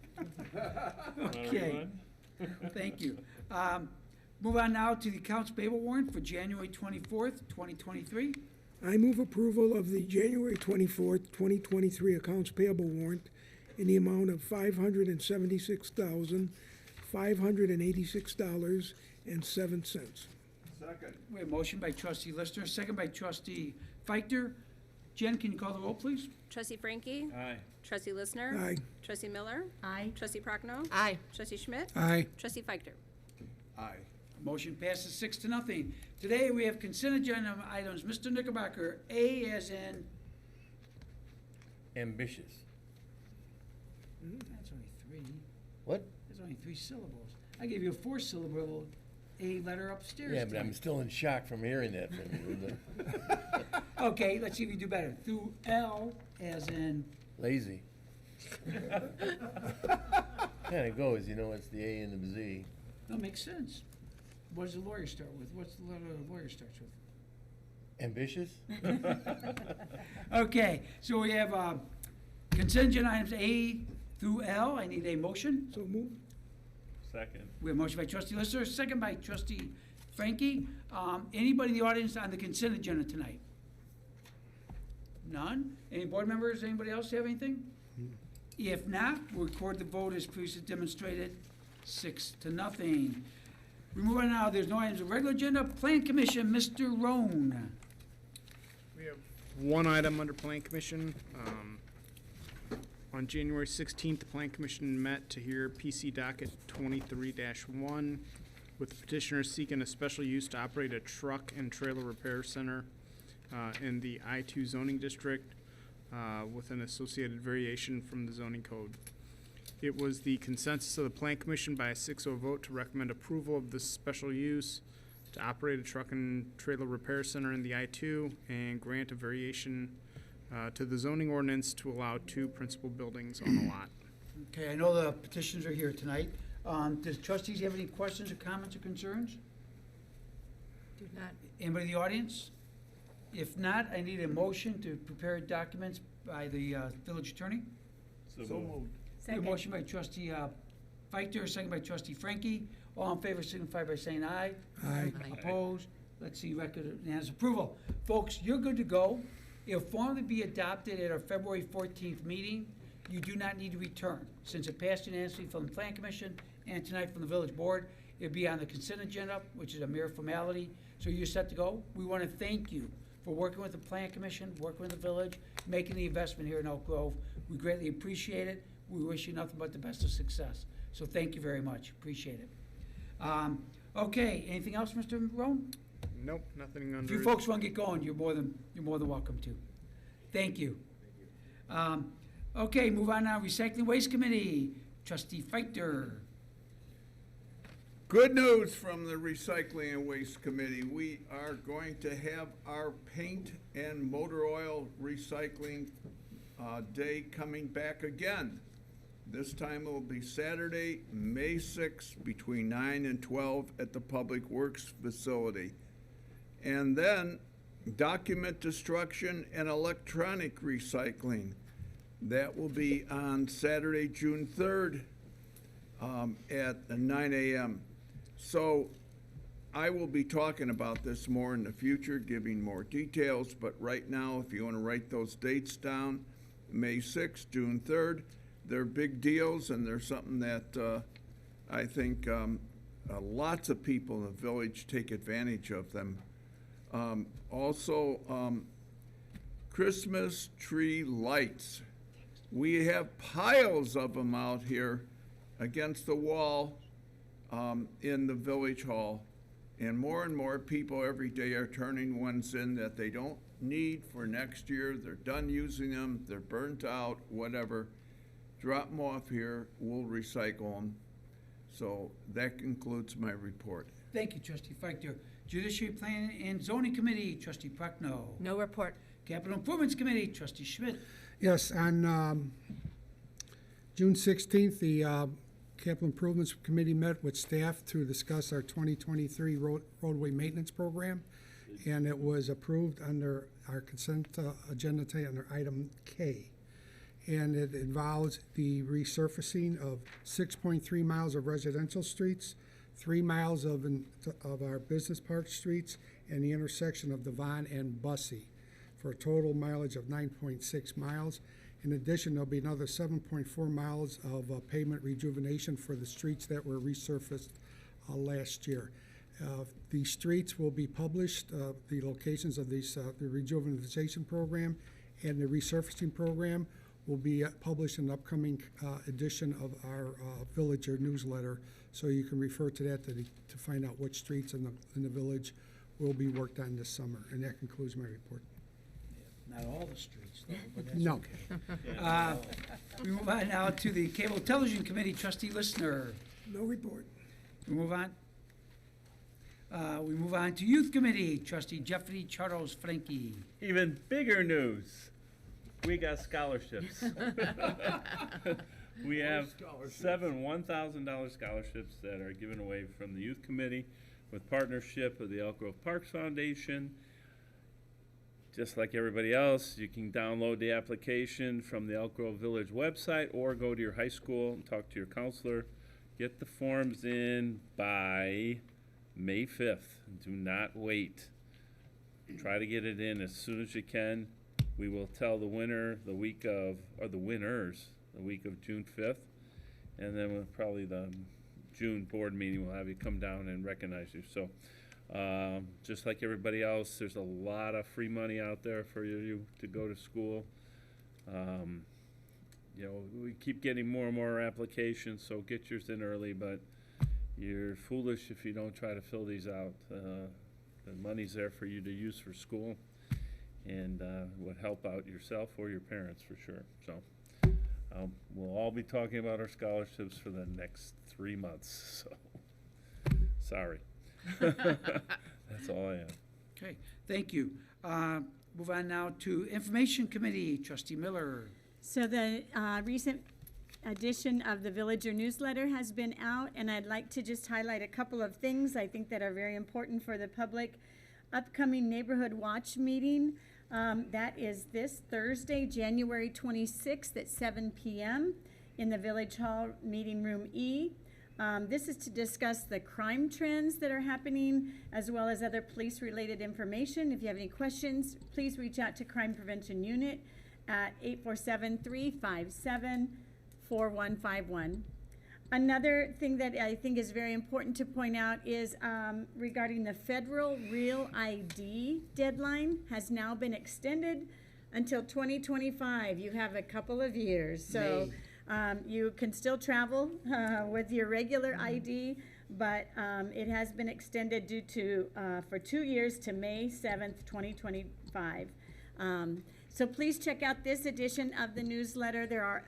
Okay. Thank you. Move on now to the accounts payable warrant for January 24th, 2023. I move approval of the January 24th, 2023 accounts payable warrant in the amount of $576,586.07. Second. We have a motion by Trustee Lister, second by Trustee Feichter. Jen, can you call the roll, please? Trustee Frankie? Aye. Trustee Listener? Aye. Trustee Miller? Aye. Trustee Prochnow? Aye. Trustee Schmidt? Aye. Trustee Feichter? Aye. Motion passes 6-0. Today, we have consent agenda items. Mr. Knickerbocker, A as in, Ambitious. that's only 3. What? There's only 3 syllables. I gave you a 4-syllable A letter upstairs. Yeah, but I'm tonight. still in shock from hearing that from you. Linda. Okay, let's see if we do better. Through L as in, Lazy. Yeah, it goes, you know, it's the A and the Z. that makes sense. What does the lawyer start with? What's the letter the lawyer starts with? Ambitious? Okay, so we have consent agenda items A through L. I need a motion. So move. Second. We have a motion by Trustee Lister, second by Trustee Frankie. Anybody in the audience on the consent agenda tonight? None? Any board members, anybody else have anything? If not, we'll record the vote as previously demonstrated, 6-0. We move on now, there's no items of regular agenda. Plan Commission, Mr. Roan. We have one item under Plan Commission. On January 16th, the Plan Commission met to hear PC docket 23-1 with the petitioner seeking a special use to operate a truck and trailer repair center in the I-2 zoning district with an associated variation from the zoning code. It was the consensus of the Plan Commission by a 6-0 vote to recommend approval of this special use to operate a truck and trailer repair center in the I-2 and grant a variation to the zoning ordinance to allow 2 principal buildings on the lot. Okay, I know the petitions are here tonight. Does trustees have any questions or comments or concerns? Do not. Anybody in the audience? If not, I need a motion to prepare documents by the village attorney. So moved. We have Second. a motion by Trustee Feichter, second by Trustee Frankie. All in favor signify by saying aye. Aye. Aye. Opposed? Let's see, record and has approval. Folks, you're good to go. It'll formally be adopted at our February 14th meeting. You do not need to return. Since it passed unanimously from the Plan Commission and tonight from the Village Board, it'll be on the consent agenda, which is a mere formality. So you're set to go. We want to thank you for working with the Plan Commission, working with the village, making the investment here in Elk Grove. We greatly appreciate it. We wish you nothing but the best of success. So thank you very much. Appreciate it. Okay, anything else, Mr. Roan? Nope, nothing If under. you folks want to get going, you're more than welcome to. Thank you. Okay, move on now. Recycling Waste Committee, Trustee Feichter. Good news from the Recycling and Waste Committee. We are going to have our paint and motor oil recycling day coming back again. This time it will be Saturday, May 6th, between 9 and 12 at the Public Works facility. And then document destruction and electronic recycling. That will be on Saturday, June 3rd at 9 a.m. So I will be talking about this more in the future, giving more details, but right now, if you want to write those dates down, May 6th, June 3rd, they're big deals, and they're something that I think lots of people in the village take advantage of them. Also, Christmas tree lights. We have piles of them out here against the wall in the village hall. And more people every day are turning ones in that they don't need for next year. They're done using them, they're burnt out, whatever. Drop them off here, we'll recycle them. So that concludes my report. Thank you, Trustee Feichter. Judiciary Planning and Zoning Committee, Trustee Prochnow. No report. Capital Improvements Committee, Trustee Schmidt. Yes, on June 16th, the Capital Improvements Committee met with staff to discuss our 2023 roadway maintenance program, and it was approved under our consent agenda today under item K. And it involves the resurfacing of 6.3 miles of residential streets, 3 miles of our business park streets, and the intersection of Devon and Bussey, for a total mileage of 9.6 miles. In addition, there'll be another 7.4 miles of pavement rejuvenation for the streets that were resurfaced last year. The streets will be published, the locations of these, the rejuvenation program and the resurfacing program will be published in an upcoming edition of our Villager newsletter. So you can refer to that to find out which streets in the village will be worked on this summer. And that concludes my report. Not all the streets, though, but that's No. okay. We move on now to the Cable Television Committee, Trustee Listener. No report. We move on. We move on to Youth Committee, Trustee Jeffrey Charles Frankie. Even bigger news, we got scholarships. We have 7 $1,000 scholarships that are given away from the Youth Committee with partnership with the Elk Grove Parks Foundation. Just like everybody else, you can download the application from the Elk Grove Village website or go to your high school and talk to your counselor. Get the forms in by May 5th. Do not wait. Try to get it in as soon as you can. We will tell the winner the week of, or the winners, the week of June 5th. And then we'll probably the June board meeting, we'll have you come down and recognize you. So just like everybody else, there's a lot of free money out there for you to go to school. You know, we keep getting more and more applications, so get yours in early, but you're foolish if you don't try to fill these out. The money's there for you to use for school and would help out yourself or your parents for sure. So we'll all be talking about our scholarships for the next 3 months, so sorry. That's all I have. Okay, thank you. Move on now to Information Committee, Trustee Miller. So the recent edition of the Villager newsletter has been out, and I'd like to just highlight a couple of things I think that are very important for the public. Upcoming Neighborhood Watch meeting, that is this Thursday, January 26th at 7 p.m. in the Village Hall Meeting Room E. This is to discuss the crime trends that are happening, as well as other police-related information. If you have any questions, please reach out to Crime Prevention Unit at 847-357-4151. Another thing that I think is very important to point out is regarding the federal Real ID deadline has now been extended until 2025. You have a couple of years. So you can still travel with your regular ID, but it has been extended due to, for 2 years to May 7th, 2025. So please check out this edition of the newsletter. There are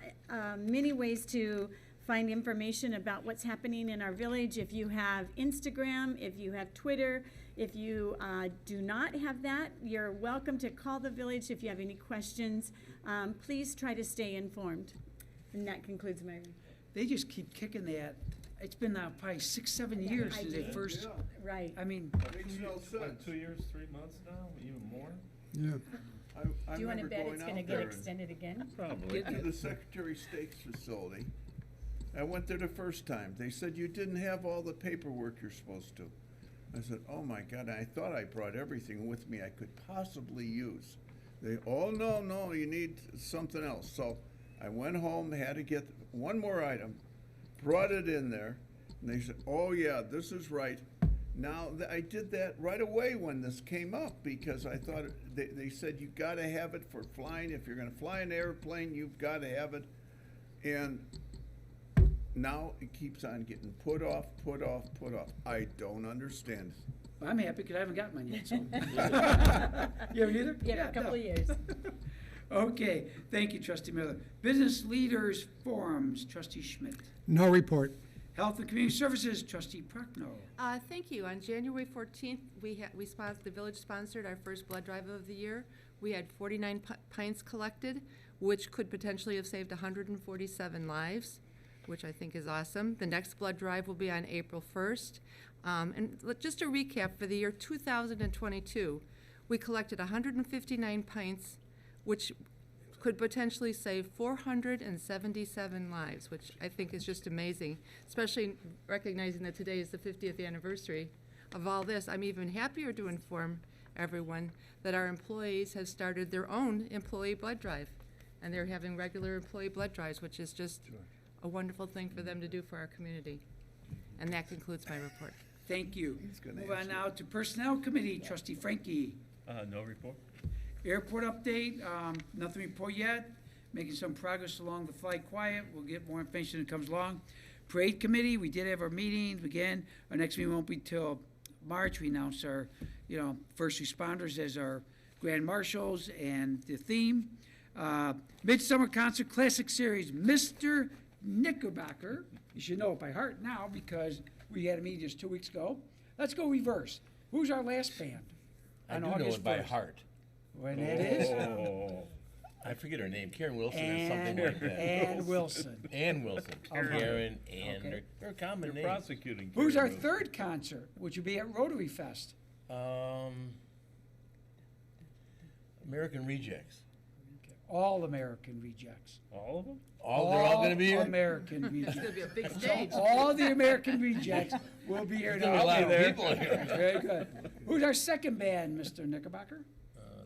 many ways to find information about what's happening in our village. If you have Instagram, if you have Twitter, if you do not have that, you're welcome to call the village if you have any questions. Please try to stay informed. And that concludes my report. They just keep kicking that. It's been now probably 6-7 years since they first, Right. I mean, Makes no sense. 2 years, 3 months now, even more? Yeah. Do you want to bet it's going to get extended again? Probably. Get to the Secretary of State's facility. I went there the first time. They said you didn't have all the paperwork you're supposed to. I said, oh my God, I thought I brought everything with me I could possibly use. They, oh, no, you need something else. So I went home, had to get one more item, brought it in there, and they said, oh yeah, this is right. Now, I did that right away when this came up because I thought, they said you gotta have it for flying. If you're gonna fly an airplane, you've gotta have it. And now it keeps on getting put off. I don't understand. I'm happy because I haven't got mine yet, so. You haven't either? Yeah, a couple of years. Okay, thank you, Trustee Miller. Business Leaders Forums, Trustee Schmidt. No report. Health and Community Services, Trustee Prochnow. Thank you. On January 14th, the village sponsored our first blood drive of the year. We had 49 pints collected, which could potentially have saved 147 lives, which I think is awesome. The next blood drive will be on April 1st. Just a recap for the year 2022, we collected 159 pints, which could potentially save 477 lives, which I think is just amazing, especially recognizing that today is the 50th anniversary of all this. I'm even happier to inform everyone that our employees have started their own employee blood drive, and they're having regular employee blood drives, which is just a wonderful thing for them to do for our community. And that concludes my report. Thank you. Move on now to Personnel Committee, Trustee Frankie. No report. Airport update, nothing to report yet. Making some progress along the Fly Quiet. We'll get more information as it comes along. Parade Committee, we did have our meetings. Again, our next meeting won't be till March. We announce our, first responders as our grand marshals and the theme. Midsummer Concert Classic Series, Mr. Knickerbocker. You should know it by heart now because we had a meeting just 2 weeks ago. Let's go reverse. Who's our last band? I on do know August it by 1st? heart. When it is? I forget her name, Karen Wilson or something like that. Ann Wilson. Ann Wilson. Okay. Karen, Ann, Okay. they're a common You're name. prosecuting. Who's our Karen third concert, which will be at Rotary Fest? American Rejects. All American Rejects. All of them? They're all gonna be here? American Rejects. It's gonna be a big stage. So all the American Rejects will be here. There's gonna be a lot of tonight. people here. Very good. Who's our second band, Mr. Knickerbocker?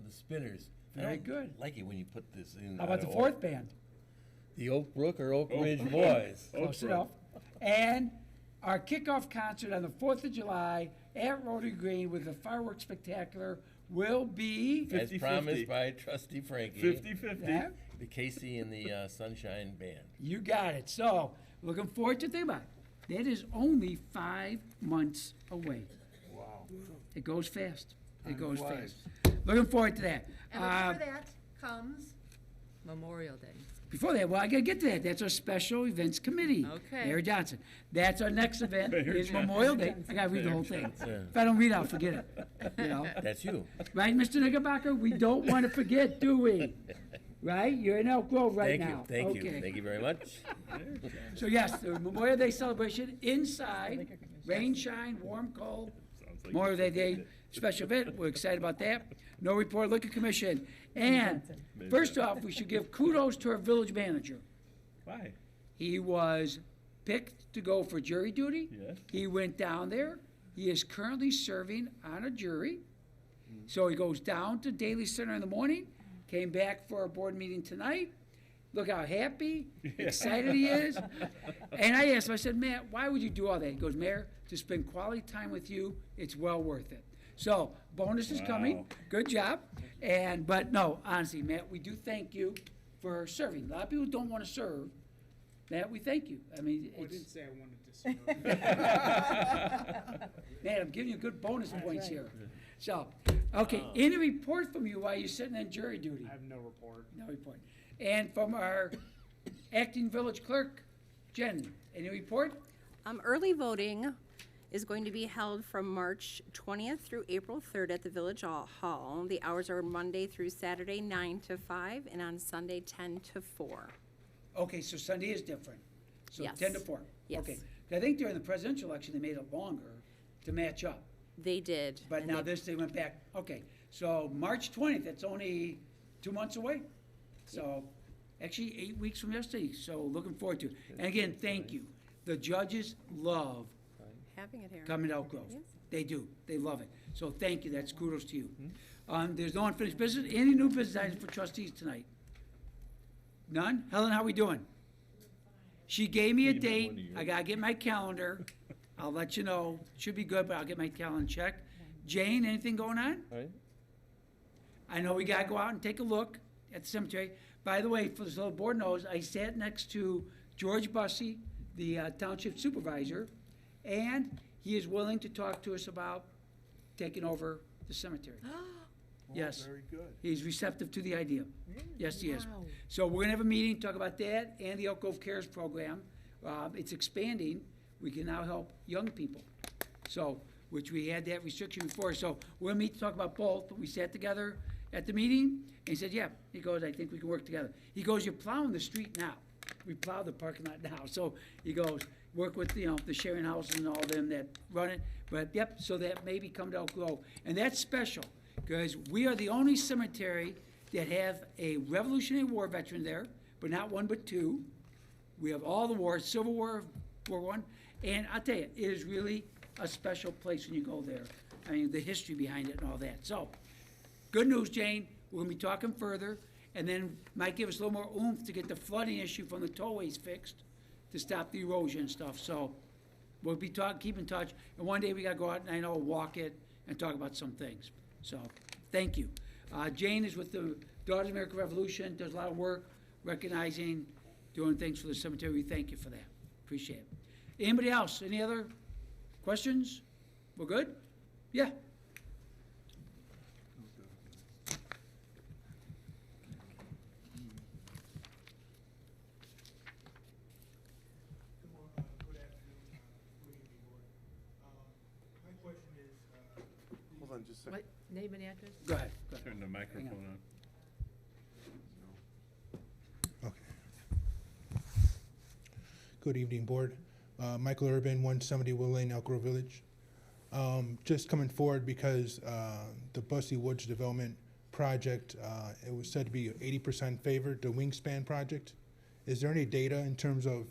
The Spinners. I Very don't good. like it when you put this in. How about the out of fourth order. band? The Oak Brook or Oak Ridge Boys. Close enough. And our kickoff concert on the 4th of July at Rotary Green with the fireworks spectacular will be As promised by Trustee Frankie. 50-50. Yeah, The Casey and the Sunshine Band. you got it. So looking forward to think about it. That is only 5 months away. Wow. It goes fast. It Time goes flies. fast. Looking forward to that. And before that comes Memorial Day. Before that, well, I gotta get to that. That's our special events committee. Okay. Mayor Johnson. That's our next event, is Memorial Day. I gotta read the whole thing. Johnson. If I don't read, I'll forget it. You know? That's you. Right, Mr. Knickerbocker? We don't want to forget, do we? Right? You're in Elk Grove right now. Thank you. Okay. Thank you very much. So yes, the Memorial Day celebration inside, rain, shine, warm, cold. Memorial Day special event. We're excited about that. No report, Liquor Commission. And first off, we should give kudos to our village manager. Why? He was picked to go for jury duty. Yes. He went down there. He is currently serving on a jury. So he goes down to Daly Center in the morning, came back for a board meeting tonight. Look how happy, excited he is. And I asked him, I said, Matt, why would you do all that? He goes, Mayor, to spend quality time with you, it's well worth it. So bonus is coming. Wow. Good job. But no, honestly, Matt, we do thank you for serving. A lot of people don't want to serve. Matt, we thank you. I mean, I it's, didn't say I wanted to serve. man, I'm giving you good bonus points here. So, okay, any report from you while you're sitting in jury duty? I have no report. No report. And from our acting village clerk, Jen, any report? Early voting is going to be held from March 20th through April 3rd at the Village Hall. The hours are Monday through Saturday, 9 to 5, and on Sunday, 10 to 4. Okay, so Sunday is different. So Yes. 10 to 4. Yes. Okay. I think during the presidential election, they made it longer to match up. They did. But and now they- this, they went back. Okay, so March 20th, that's only 2 months away. So, actually, 8 weeks from yesterday, so looking forward to it. And again, thank you. The judges love Having it here. coming to Elk Grove. Yes. They do, they love it. So thank you, that's kudos to you. There's no unfinished business. Any new business items for trustees tonight? None? Helen, how we doing? She gave me a Even date. one of yours. I gotta get my calendar. I'll let you know. Should be good, but I'll get my calendar checked. Jane, anything going on? Right? I know we gotta go out and take a look at the cemetery. By the way, so the board knows, I sat next to George Bussey, the township supervisor, and he is willing to talk to us about taking over the cemetery. Yes. Very good. He's receptive to the idea. Yes, he is. So we're gonna have a meeting, talk about that and the Elk Grove Cares program. It's expanding. We can now help young people. So, which we had that restriction before. So we'll meet to talk about both. But we sat together at the meeting and he said, yeah. He goes, I think we can work together. He goes, you're plowing the street now. We plow the parking lot now. So he goes, work with, the sharing houses and all them that run it. But yep, so that maybe come to Elk Grove. And that's special because we are the only cemetery that have a Revolutionary War veteran there, but not one but two. We have all the wars, Civil War, War One, and I'll tell you, it is really a special place when you go there. I mean, the history behind it and all that. So, good news, Jane. We're gonna be talking further, and then might give us a little more oomph to get the flooding issue from the tollways fixed to stop the erosion and stuff. So, we'll be keep in touch, and one day we gotta go out and I know walk it and talk about some things. So, thank you. Jane is with the Daughters of American Revolution, does a lot of work recognizing, doing things for the cemetery. We thank you for that. Appreciate it. Anybody else? Any other questions? We're good? Yeah. Hold on just a What, second. name and address? Go ahead. Go ahead. Turn the microphone on. Good evening, Board. Michael Urban, 170 Will Lane, Elk Grove Village. Just coming forward because the Bussey Woods Development Project, it was said to be 80% favored, the Wingspan project. Is there any data in terms of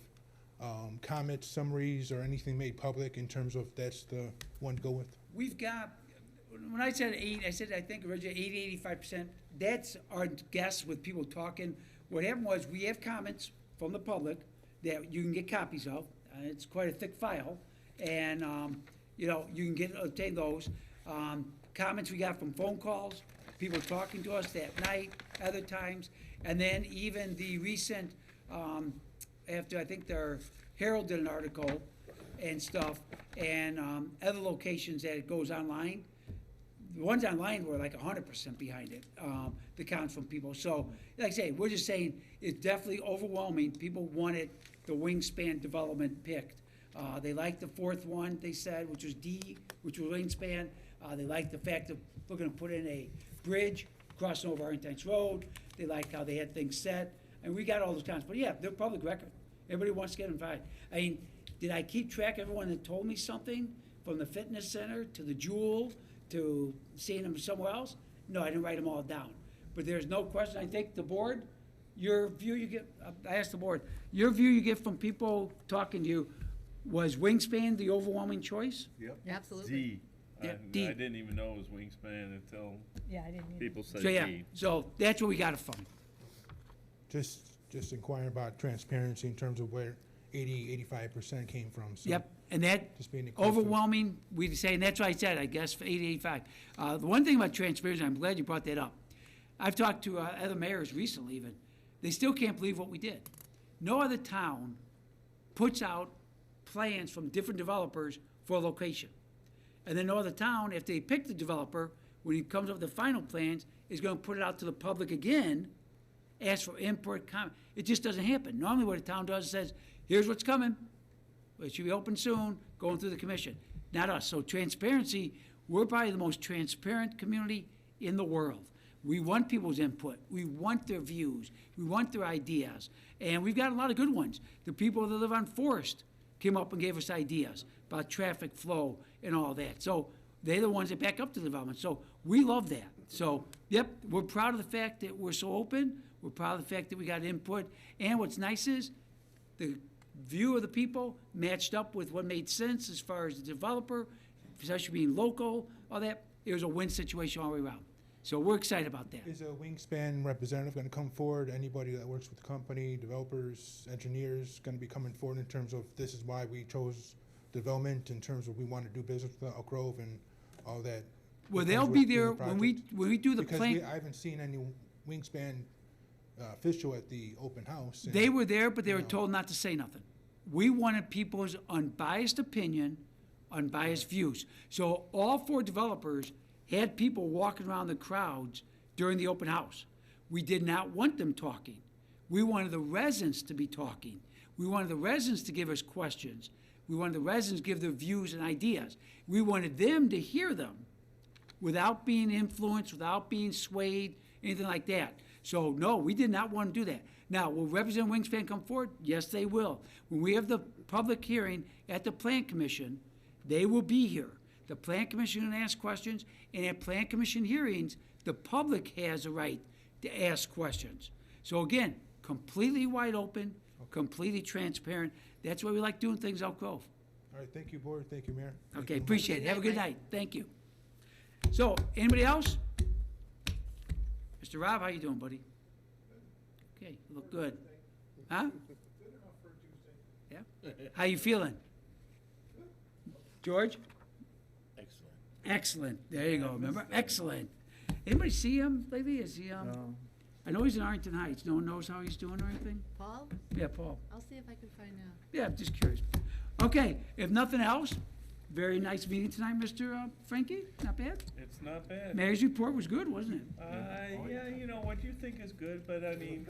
comments, summaries, or anything made public in terms of that's the one to go with? We've got, when I said 8, I said I think originally 85%. That's our guess with people talking. What happened was we have comments from the public that you can get copies of. It's quite a thick file, and you can obtain those. Comments we got from phone calls, people talking to us that night, other times, and then even the recent, after I think their Herald did an article and stuff, and other locations that it goes online. The ones online were like 100% behind it, the comments from people. So, like I say, we're just saying it's definitely overwhelming. People wanted the Wingspan development picked. They liked the fourth one, they said, which was D, which was Wingspan. They liked the fact that we're gonna put in a bridge crossing over Arlington Road. They liked how they had things set, and we got all those comments. But yeah, they're public record. Everybody wants to get invited. I mean, did I keep track of everyone that told me something, from the fitness center to the Jewel to seeing them somewhere else? No, I didn't write them all down. But there's no question, I think the board your view you get, I asked the board, your view you get from people talking to you, was Wingspan the overwhelming choice? Yep. Absolutely. Z. Yeah, I D. didn't even know it was Wingspan until Yeah, I didn't people said So, yeah, D. so that's where we got it from. Just inquiring about transparency in terms of where 85% came from. So Yep, and that Just being inclusive. overwhelming, we say, and that's what I said, I guess, for 85. The one thing about transparency, I'm glad you brought that up. I've talked to other mayors recently even. They still can't believe what we did. No other town puts out plans from different developers for a location. And then no other town, if they pick the developer, when he comes up with the final plans, is gonna put it out to the public again, ask for input, comment. It just doesn't happen. Normally what a town does is says, here's what's coming. It should be open soon, going through the commission. Not us. So transparency, we're probably the most transparent community in the world. We want people's input. We want their views. We want their ideas. And we've got a lot of good ones. The people that live on Forest came up and gave us ideas about traffic flow and all that. So they're the ones that back up the development. So we love that. So, yep, we're proud of the fact that we're so open. We're proud of the fact that we got input. And what's nice is the view of the people matched up with what made sense as far as the developer, especially being local, all that. It was a win situation all the way around. So we're excited about that. Is a Wingspan representative going to come forward? Anybody that works with the company, developers, engineers, going to be coming forward in terms of this is why we chose development, in terms of we want to do business with Elk Grove and all that? Well, that they'll comes be with doing there the when we project? do the Because plan. I haven't seen any Wingspan official at the open house. and- They were there, but they were No. told not to say nothing. We wanted people's unbiased opinion, unbiased views. So all four developers had people walking around the crowds during the open house. We did not want them talking. We wanted the residents to be talking. We wanted the residents to give us questions. We wanted the residents to give their views and ideas. We wanted them to hear them without being influenced, without being swayed, anything like that. So, no, we did not want to do that. Now, will Representative Wingspan come forward? Yes, they will. When we have the public hearing at the Plan Commission, they will be here. The Plan Commission can ask questions, and at Plan Commission hearings, the public has a right to ask questions. So again, completely wide open, completely transparent. That's why we like doing things Elk Grove. All right, thank you, board. Thank you, Mayor. Thank Okay, you. appreciate it. Have a good night. Thank you. So, anybody else? Mr. Rob, how you doing, buddy? Okay, you look good. Huh? Yeah? How you feeling? George? Excellent. Excellent. There you go. Remember? Excellent. Anybody see him lately? Is he, I know he's in Arlington Heights. No one knows how he's doing or anything? Paul, Yeah, Paul. I'll see if I can find out. Yeah, I'm just curious. Okay, if nothing else, very nice meeting tonight, Mr. Frankie. Not bad. It's not bad. Mayor's report was good, wasn't it? Yeah, you know, what you think is good, but I mean,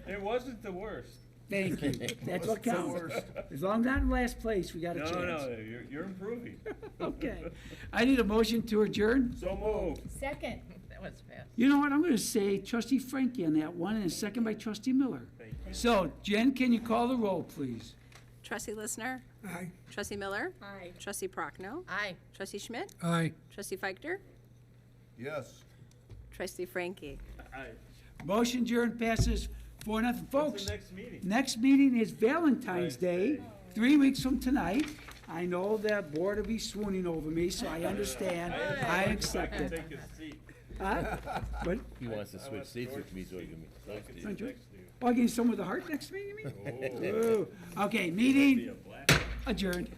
it wasn't the worst. Thank you. That's what Wasn't the counts. worst. As long as not in last place, we got a No, chance. no, you're improving. Okay. I need a motion to adjourn. So moved. Second. That was fast. You know what? I'm going to say trustee Frankie on that one, and a second by trustee Miller. So, Jen, can you call the roll, please? Trustee Listener? Aye. Trustee Miller? Aye. Trustee Prochnow? Aye. Trustee Schmidt? Aye. Trustee Feichter? Yes. Trustee Frankie? Motion adjourned passes 4-0. What's Folks, the next meeting? next meeting is Valentine's Day, 3 weeks from tonight. I know the board will be swooning over me, so I understand. I accept it. Take a seat. Huh? What? He wants to switch seats with me, so he can be. Don't you? Oh, I give you someone with a heart next to me, you mean? Ooh. Okay, meeting adjourned.